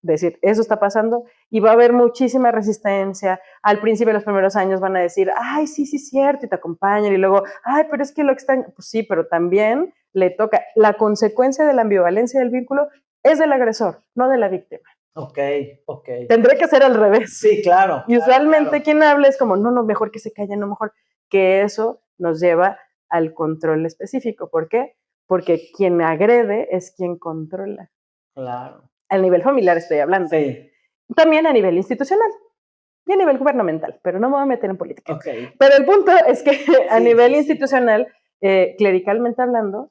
decir, eso está pasando, y va a haber muchísima resistencia. Al principio, los primeros años van a decir, ay, sí, cierto, y te acompañan, y luego, ay, pero es que lo extraño. Pues sí, pero también le toca. La consecuencia de la ambivalencia del vínculo es del agresor, no de la víctima. Ok. Tendré que ser al revés. Sí, claro. Y usualmente quien habla es como, no, mejor que se callen, no, mejor que eso nos lleva al control específico. ¿Por qué? Porque quien agrede es quien controla. Claro. A nivel familiar estoy hablando. Sí. También a nivel institucional y a nivel gubernamental, pero no me voy a meter en política. Okay. Pero el punto es que a nivel institucional, clericalmente hablando,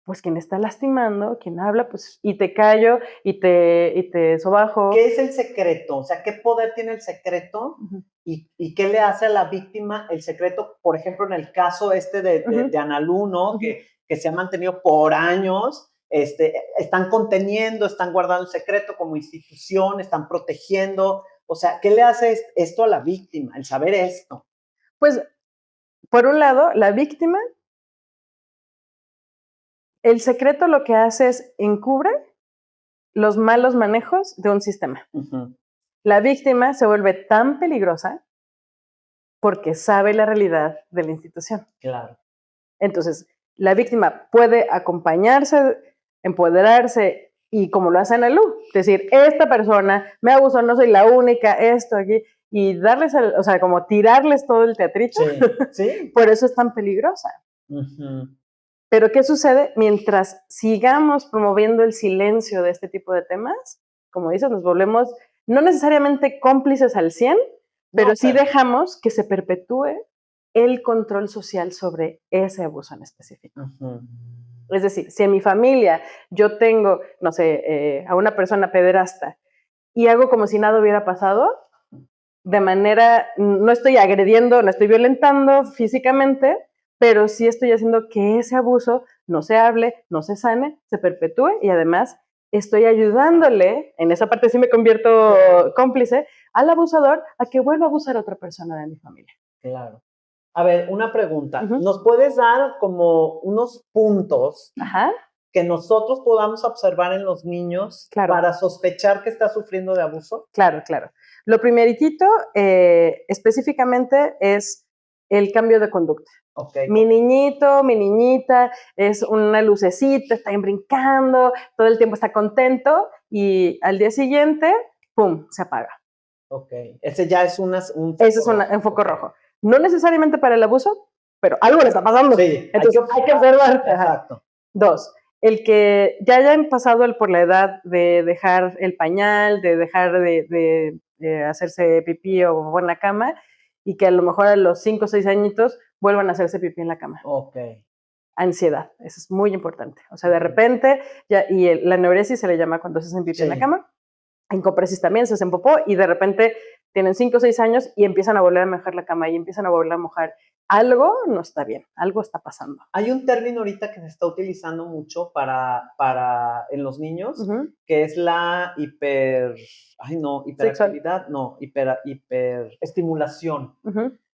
pues quien está lastimando, quien habla, pues y te callo y te sobajo. ¿Qué es el secreto? O sea, ¿qué poder tiene el secreto? ¿Y qué le hace a la víctima el secreto? Por ejemplo, en el caso de Analu, ¿no? Que se ha mantenido por años están conteniendo, están guardando el secreto como institución, están protegiendo. O sea, ¿qué le hace esto a la víctima, el saber esto? Pues, por un lado, la víctima, el secreto lo que hace es encubre los malos manejos de un sistema. La víctima se vuelve tan peligrosa porque sabe la realidad de la institución. Claro. Entonces, la víctima puede acompañarse, empoderarse, y como lo hace Ana Lu, decir, esta persona me abusó, no soy la única, esto aquí, y darles, o sea, como tirarles todo el teatrito. Sí. Por eso es tan peligrosa. Pero ¿qué sucede? Mientras sigamos promoviendo el silencio de este tipo de temas, como dices, nos volvemos no necesariamente cómplices al 100, pero sí dejamos que se perpetúe el control social sobre ese abuso en específico. Es decir, si en mi familia yo tengo, no sé, a una persona pederasta y hago como si nada hubiera pasado, de manera, no estoy agrediendo, no estoy violentando físicamente, pero sí estoy haciendo que ese abuso no se hable, no se sane, se perpetúe, y además estoy ayudándole, en esa parte sí me convierto cómplice, al abusador a que vuelva a abusar a otra persona de mi familia. Claro. A ver, una pregunta. ¿Nos puedes dar como unos puntos que nosotros podamos observar en los niños para sospechar que está sufriendo de abuso? Claro. Lo primeritito específicamente es el cambio de conducta. Mi niñito, mi niñita, es una lucecita, está brincando, todo el tiempo está contento, y al día siguiente, ¡pum!, se apaga. Ese ya es un foco rojo. No necesariamente para el abuso, pero algo le está pasando. Sí, entonces hay que observar. Exacto. 2, el que ya hayan pasado por la edad de dejar el pañal, de dejar de hacerse pipí o en la cama, y que a lo mejor a los 5 o 6 añitos vuelvan a hacerse pipí en la cama. Ansiedad, eso es muy importante. O sea, de repente, la enuresis se le llama cuando se hacen pipí en la cama, en copresis también se hacen popó, y de repente tienen 5 o 6 años y empiezan a volver a mojar la cama y empiezan a volver a mojar. Algo no está bien, algo está pasando. Hay un término ahorita que se está utilizando mucho en los niños, que es la hiperactividad, hiperestimulación.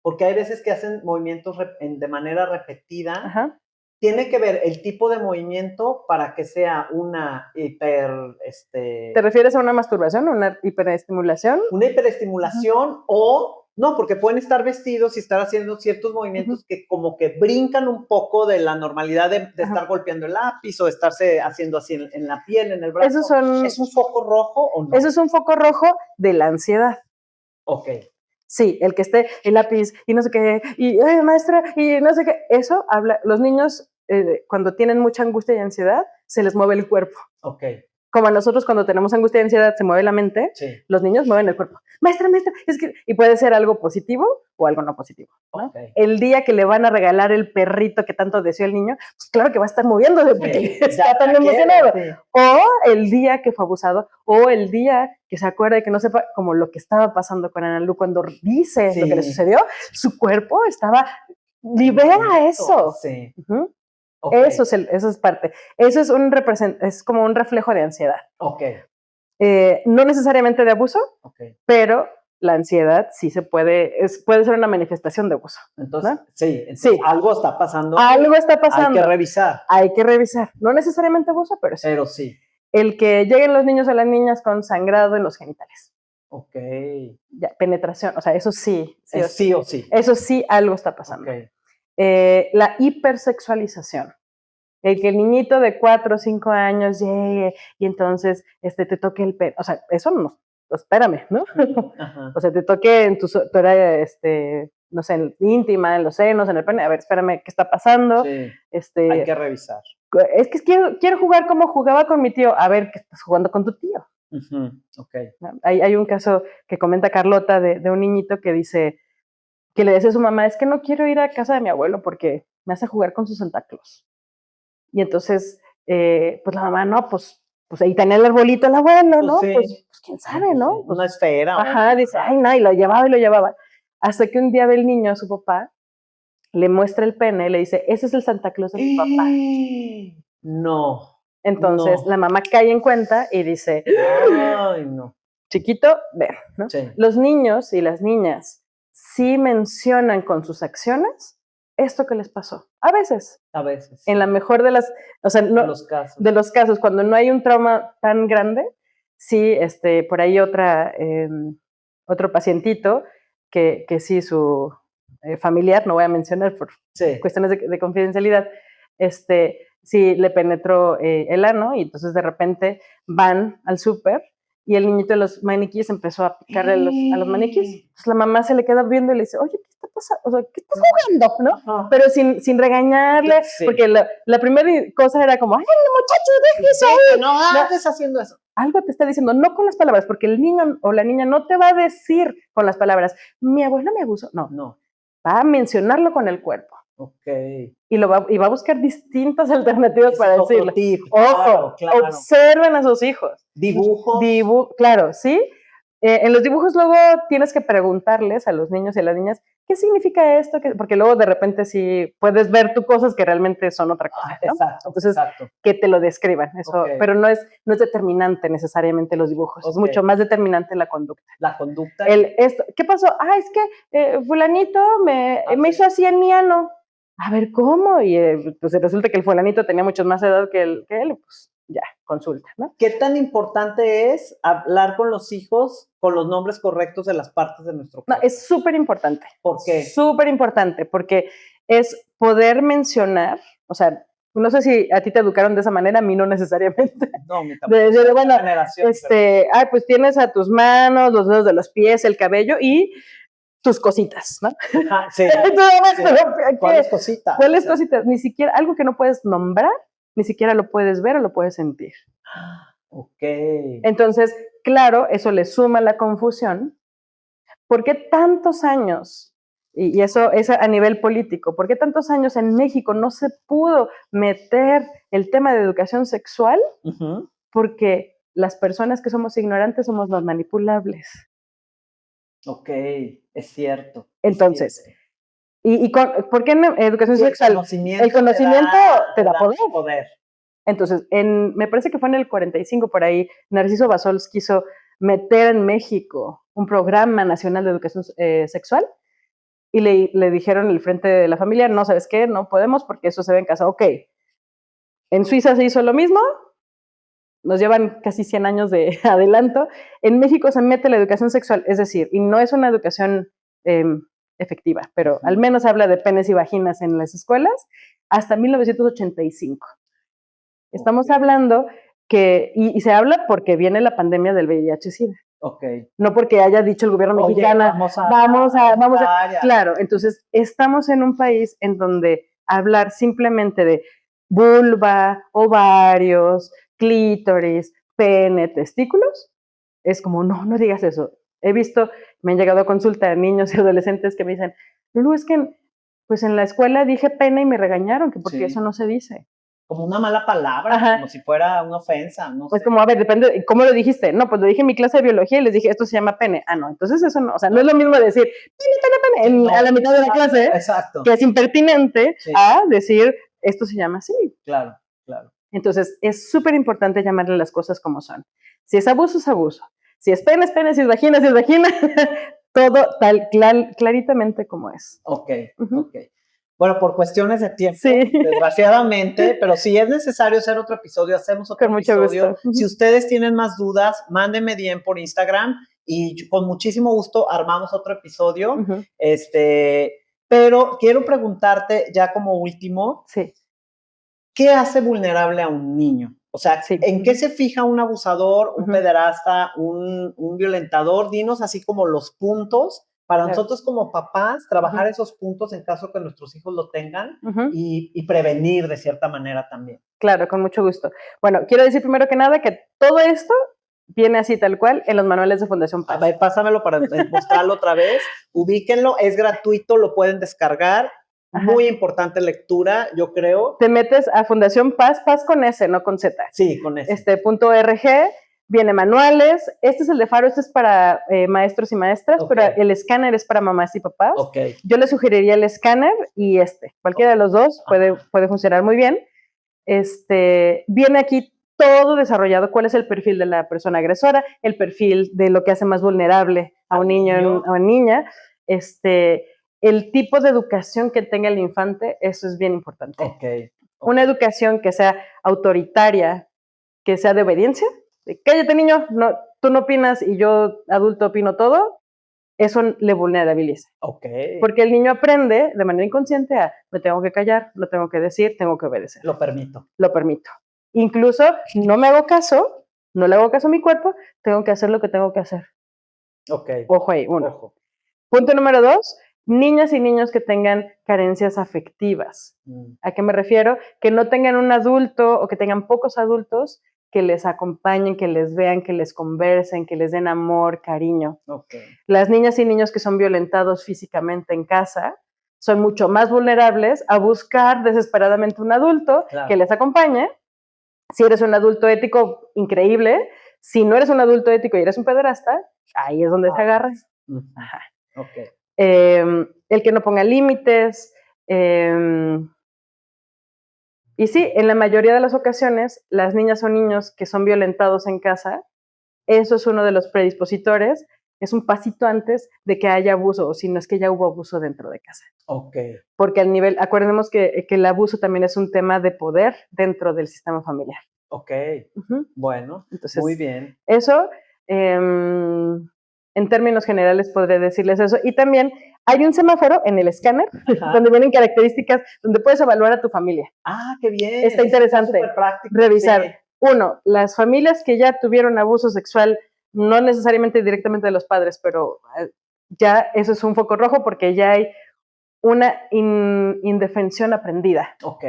Porque hay veces que hacen movimientos de manera repetida. Tiene que ver el tipo de movimiento para que sea una ¿Te refieres a una masturbación o una hiperestimulación? Una hiperestimulación no, porque pueden estar vestidos y estar haciendo ciertos movimientos que como que brincan un poco de la normalidad de estar golpeando el lápiz o estarse haciendo así en la piel, en el brazo. ¿Es un foco rojo o no? Eso es un foco rojo de la ansiedad. Sí, el que esté el lápiz y no sé qué, y maestra, y no sé qué, eso habla, los niños cuando tienen mucha angustia y ansiedad, se les mueve el cuerpo. Como a nosotros cuando tenemos angustia y ansiedad se mueve la mente, los niños mueven el cuerpo. Maestra, es que, y puede ser algo positivo o algo no positivo, ¿no? El día que le van a regalar el perrito que tanto deseó el niño, pues claro que va a estar moviéndose porque está tan emocionado. O el día que fue abusado, o el día que se acuerda y que no sepa, como lo que estaba pasando con Ana Lu cuando dice lo que le sucedió, su cuerpo libera eso. Eso es parte. Eso es como un reflejo de ansiedad. No necesariamente de abuso, pero la ansiedad sí puede ser una manifestación de abuso. Entonces, ¿no? Algo está pasando. Algo está pasando. Hay que revisar. No necesariamente abuso, pero sí. Pero sí. El que lleguen los niños o las niñas con sangrado en los genitales. Penetración, o sea, eso sí. Sí o sí. Eso sí, algo está pasando. La hipersexualización. El que el niñito de 4 o 5 años llegue y entonces te toque el pene. O sea, eso no, espérame, ¿no? O sea, te toque en tu área, no sé, íntima, en los senos, en el pene. A ver, espérame, ¿qué está pasando? Hay que revisar. Es que quiero jugar como jugaba con mi tío. A ver, ¿qué estás jugando con tu tío? ¿No? Hay un caso que comenta Carlota de un niñito que dice, que le decía a su mamá, es que no quiero ir a casa de mi abuelo porque me hace jugar con su Santa Claus. Y entonces, pues la mamá, no, pues ahí tenía el arbolito el abuelo, ¿no? Pues quién sabe, ¿no? Una esfera. Dice, ay, no, y lo llevaba. Hasta que un día ve el niño a su papá, le muestra el pene y le dice, ese es el Santa Claus de mi papá. No. Entonces la mamá cae en cuenta y dice, ay, no. Chiquito, ven, ¿no? Sí. Los niños y las niñas sí mencionan con sus acciones esto que les pasó. A veces. En la mejor de las, o sea, no, de los casos, cuando no hay un trauma tan grande, sí, por ahí otro pacientito que sí, su familiar, no voy a mencionar por cuestiones de confidencialidad, sí le penetró el ano y entonces de repente van al súper y el niñito de los maniquíes empezó a picarle a los maniquíes. Entonces la mamá se le queda viendo y le dice, oye, ¿qué está pasando? O sea, ¿qué estás jugando? ¿No? Pero sin regañarle, porque la primera cosa era como, ¡ay, muchacho, deje eso! No estés haciendo eso. Algo te está diciendo, no con las palabras, porque el niño o la niña no te va a decir con las palabras, mi abuelo me abusó. No. Va a mencionarlo con el cuerpo. Y va a buscar distintas alternativas para decirlo. Ojo, claro. Observen a sus hijos. Dibujos. Claro, ¿sí? En los dibujos luego tienes que preguntarles a los niños y a las niñas, ¿qué significa esto? Porque luego de repente sí puedes ver tú cosas que realmente son otra cosa, ¿no? Exacto. Entonces, que te lo describan. Eso, pero no es determinante necesariamente los dibujos. Es mucho más determinante la conducta. La conducta. ¿Qué pasó? Es que fulanito me hizo así en mi ano. A ver, ¿cómo? Y pues resulta que el fulanito tenía mucho más edad que él, pues ya, consulta, ¿no? ¿Qué tan importante es hablar con los hijos con los nombres correctos de las partes de nuestro cuerpo? No, es súper importante. ¿Por qué? Súper importante, porque es poder mencionar, o sea, no sé si a ti te educaron de esa manera, a mí no necesariamente. No, mi tampoco. Bueno, pues tienes a tus manos, los dedos de los pies, el cabello y tus cositas, ¿no? Ajá, sí. ¿Cuáles cositas? ¿Cuáles cositas? Ni siquiera, algo que no puedes nombrar, ni siquiera lo puedes ver o lo puedes sentir. Entonces, claro, eso le suma la confusión. ¿Por qué tantos años, y eso es a nivel político, por qué tantos años en México no se pudo meter el tema de educación sexual? Porque las personas que somos ignorantes somos los manipulables. Es cierto. Entonces, ¿por qué en educación sexual? El conocimiento te da poder. Entonces, me parece que fue en el 45 por ahí, Narciso Bassols quiso meter en México un programa nacional de educación sexual y le dijeron el frente de la familia, no, ¿sabes qué? No podemos porque eso se ve en casa. En Suiza se hizo lo mismo, nos llevan casi 100 años de adelanto. En México se mete la educación sexual, es decir, y no es una educación efectiva, pero al menos habla de penes y vaginas en las escuelas hasta 1985. Estamos hablando que, y se habla porque viene la pandemia del VIH-Sida. No porque haya dicho el gobierno mexicano, vamos a. Claro, entonces estamos en un país en donde hablar simplemente de vulva, ovarios, clítoris, pene, testículos, es como, no digas eso. Me han llegado a consulta niños y adolescentes que me dicen, Lulu, es que pues en la escuela dije pene y me regañaron, que porque eso no se dice. Como una mala palabra, como si fuera una ofensa, no pues sé. Como, a ver, depende, ¿cómo lo dijiste? No, pues lo dije en mi clase de biología y les dije, esto se llama pene. No, entonces eso no, o sea, no es lo mismo decir pene a la mitad de la clase, exacto. Que es impertinente a decir, esto se llama así. Claro. Entonces, es súper importante llamarle las cosas como son. Si es abuso, es abuso. Si es pene, es pene. Si es vagina, es vagina. Todo tal, claritamente como es. Ok. Bueno, por cuestiones de tiempo, desgraciadamente, pero si es necesario hacer otro episodio, hacemos otro episodio. Mucho gusto. Si ustedes tienen más dudas, mándenme DM por Instagram y con muchísimo gusto armamos otro episodio. Pero quiero preguntarte ya como último, ¿qué hace vulnerable a un niño? O sea, ¿en qué se fija un abusador, un pederasta, un violentador? Dinos así como los puntos para nosotros como papás, trabajar esos puntos en caso que nuestros hijos lo tengan y prevenir de cierta manera también. Claro, con mucho gusto. Bueno, quiero decir primero que nada que todo esto viene así tal cual en los manuales de Fundación Paz. Pásamelo para mostrarlo otra vez. Ubíquenlo, es gratuito, lo pueden descargar. Muy importante lectura, yo creo. Te metes a Fundación Paz con S, no con Z. Sí, con S. .org, viene manuales. Este es el de Faro, este es para maestros y maestras, pero el escáner es para mamás y papás. Yo les sugeriría el escáner y cualquiera de los dos puede funcionar muy bien. viene aquí todo desarrollado, cuál es el perfil de la persona agresora, el perfil de lo que hace más vulnerable a un niño o a una niña, el tipo de educación que tenga el infante, eso es bien importante. Okay. Una educación que sea autoritaria, que sea de obediencia, de, cállate niño, no, tú no opinas y yo adulto opino todo, eso le vulnerabiliza. Okay. Porque el niño aprende de manera inconsciente a, me tengo que callar, lo tengo que decir, tengo que obedecer. Lo permito. Lo permito. Incluso no me hago caso, no le hago caso a mi cuerpo, tengo que hacer lo que tengo que hacer. Ok. Ojo ahí, uno. Ojo. Punto número 2, niñas y niños que tengan carencias afectivas. ¿A qué me refiero? Que no tengan un adulto o que tengan pocos adultos que les acompañen, que les vean, que les conversen, que les den amor, cariño. Okay. Las niñas y niños que son violentados físicamente en casa son mucho más vulnerables a buscar desesperadamente un adulto que les acompañe. Si eres un adulto ético, increíble. Si no eres un adulto ético y eres un pederasta, ahí es donde se agarra. Ajá. Okay. El que no ponga límites. Y sí, en la mayoría de las ocasiones, las niñas o niños que son violentados en casa, eso es uno de los predispositores, es un pasito antes de que haya abuso, o si no es que ya hubo abuso dentro de casa. Okay. Porque al nivel, acordemos que el abuso también es un tema de poder dentro del sistema familiar. Ok, bueno, entonces, muy bien. Eso, en términos generales podré decirles eso. Y también hay un semáforo en el escáner donde vienen características, donde puedes evaluar a tu familia. Ah, qué bien. Está interesante revisar. Sí. Uno, las familias que ya tuvieron abuso sexual, no necesariamente directamente de los padres, pero ya eso es un foco rojo porque ya hay una indefensión aprendida. Ok.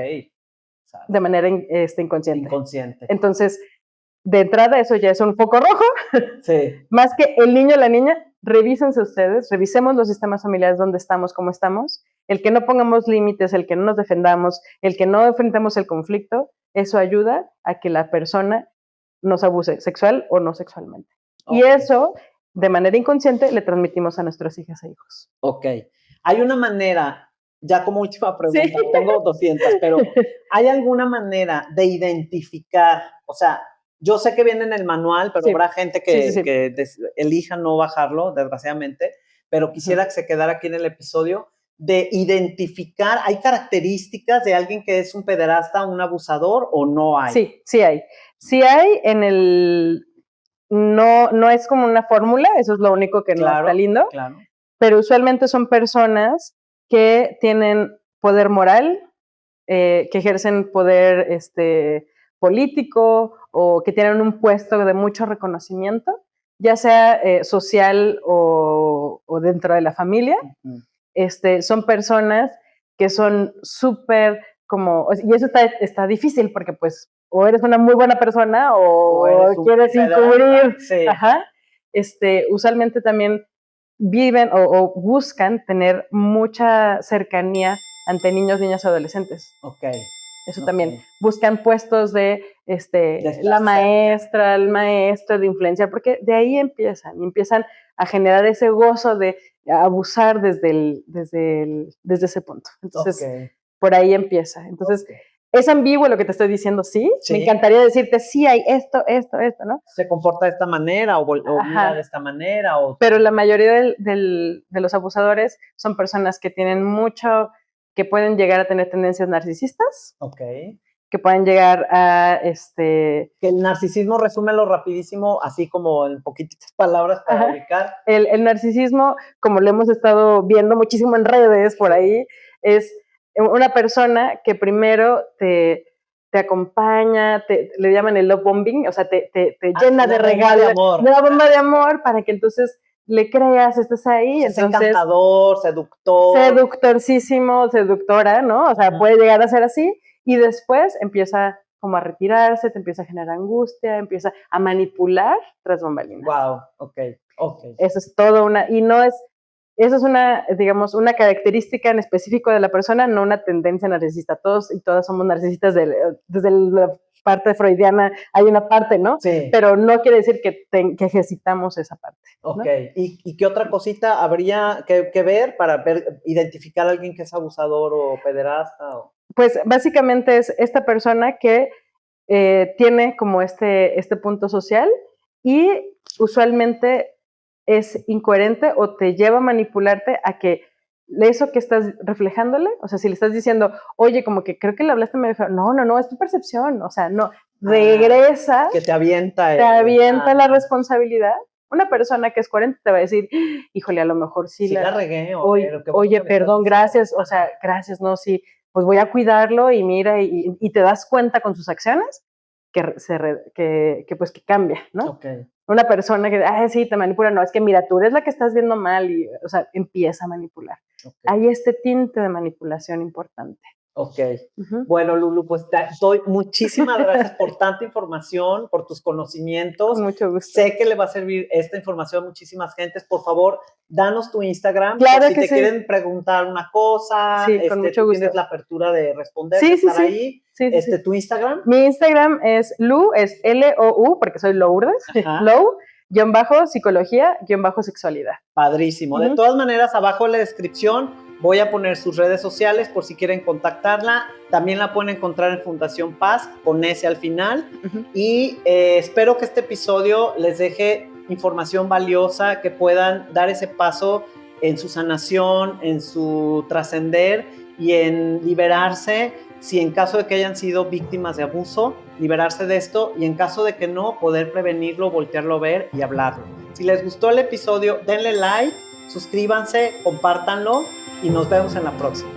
De manera inconsciente. Inconsciente. Entonces, de entrada, eso ya es un foco rojo. Sí. Más que el niño o la niña, revísense ustedes, revisemos los sistemas familiares donde estamos, cómo estamos. El que no pongamos límites, el que no nos defendamos, el que no enfrentemos el conflicto, eso ayuda a que la persona nos abuse sexual o no sexualmente. Okay. Y eso, de manera inconsciente, le transmitimos a nuestras hijas e hijos. Ok. Hay una manera, ya como última pregunta, sí. Tengo 200, pero ¿hay alguna manera de identificar, o sea, yo sé que viene en el manual, pero sí. Habrá gente que elija no bajarlo, desgraciadamente, pero quisiera que se quedara aquí en el episodio, de identificar, ¿hay características de alguien que es un pederasta, un abusador o no hay? Sí, sí hay. Sí hay en el... No es como una fórmula, eso es lo único que no está lindo, claro. Pero usualmente son personas que tienen poder moral, que ejercen poder político o que tienen un puesto de mucho reconocimiento, ya sea social o dentro de la familia. Son personas que son súper como, y eso está difícil porque pues o eres una muy buena persona o quieres encubrir. Sí. Ajá. Usualmente también viven o buscan tener mucha cercanía ante niños, niñas y adolescentes. Ok. Eso también. Buscan puestos de la maestra, el maestro, de influencia, porque de ahí empiezan a generar ese gozo de abusar desde ese punto. Entonces, por ahí empieza. Entonces, es ambiguo lo que te estoy diciendo, ¿sí? Me encantaría decirte, sí, hay esto, ¿no? Se comporta de esta manera o mira de esta manera. Pero la mayoría de los abusadores son personas que tienen mucho, que pueden llegar a tener tendencias narcisistas. Ok. Que pueden llegar a Que el narcisismo, resúmelo rapidísimo, así como en poquitas palabras para ubicar. El narcisismo, como lo hemos estado viendo muchísimo en redes por ahí, es una persona que primero te acompaña, le llaman el love bombing, o sea, te llena de regalos, una bomba de amor para que entonces le creas, estés ahí. Es encantador, seductor. Seductorcísimo, seductora, ¿no? O sea, puede llegar a ser así y después empieza como a retirarse, te empieza a generar angustia, empieza a manipular tras bambalinas. Wow, ok. Eso es todo eso es una, digamos, una característica en específico de la persona, no una tendencia narcisista. Todos y todas somos narcisistas desde la parte freudiana, hay una parte, ¿no? Sí. Pero no quiere decir que ejercitamos esa parte. Ok. ¿No? ¿Y qué otra cosita habría que ver para identificar a alguien que es abusador o pederasta? pues básicamente es esta persona que tiene como este punto social y usualmente es incoherente o te lleva a manipularte a que eso que estás reflejándole, o sea, si le estás diciendo, oye, como que creo que le hablaste medio feo, no, es tu percepción, o sea, no, regresa. Que te avienta. La responsabilidad. Una persona que es coherente te va a decir, híjole, a lo mejor sí la regué. Oye, perdón, gracias, o sea, gracias, no, sí, pues voy a cuidarlo y mira, y te das cuenta con sus acciones que pues que cambia, ¿no? Okay. Una persona que, sí, te manipula, no, es que mira, tú eres la que estás viendo mal y, o sea, empieza a manipular. Okay. Hay este tinte de manipulación importante. Ok. Bueno, Lulu, pues te doy muchísimas gracias por tanta información, por tus conocimientos. Con mucho gusto. Sé que le va a servir esta información a muchísimas gentes. Por favor, danos tu Instagram. Claro si que te quieren preguntar una cosa, sí, con mucho gusto. Tienes la apertura de responder, sí, estar sí, ahí. Sí, sí. ¿Tu Instagram? Mi Instagram es Lu, es L-O-U, porque soy Lourdes, Lou, _psicología_sexualidad. Padrísimo. De todas maneras, abajo en la descripción voy a poner sus redes sociales por si quieren contactarla. También la pueden encontrar en Fundación Paz, con S al final. Y espero que este episodio les deje información valiosa, que puedan dar ese paso en su sanación, en su trascender y en liberarse, si en caso de que hayan sido víctimas de abuso, liberarse de esto, y en caso de que no, poder prevenirlo, voltearlo a ver y hablarlo. Si les gustó el episodio, denle like, suscríbanse, compártanlo y nos vemos en la próxima.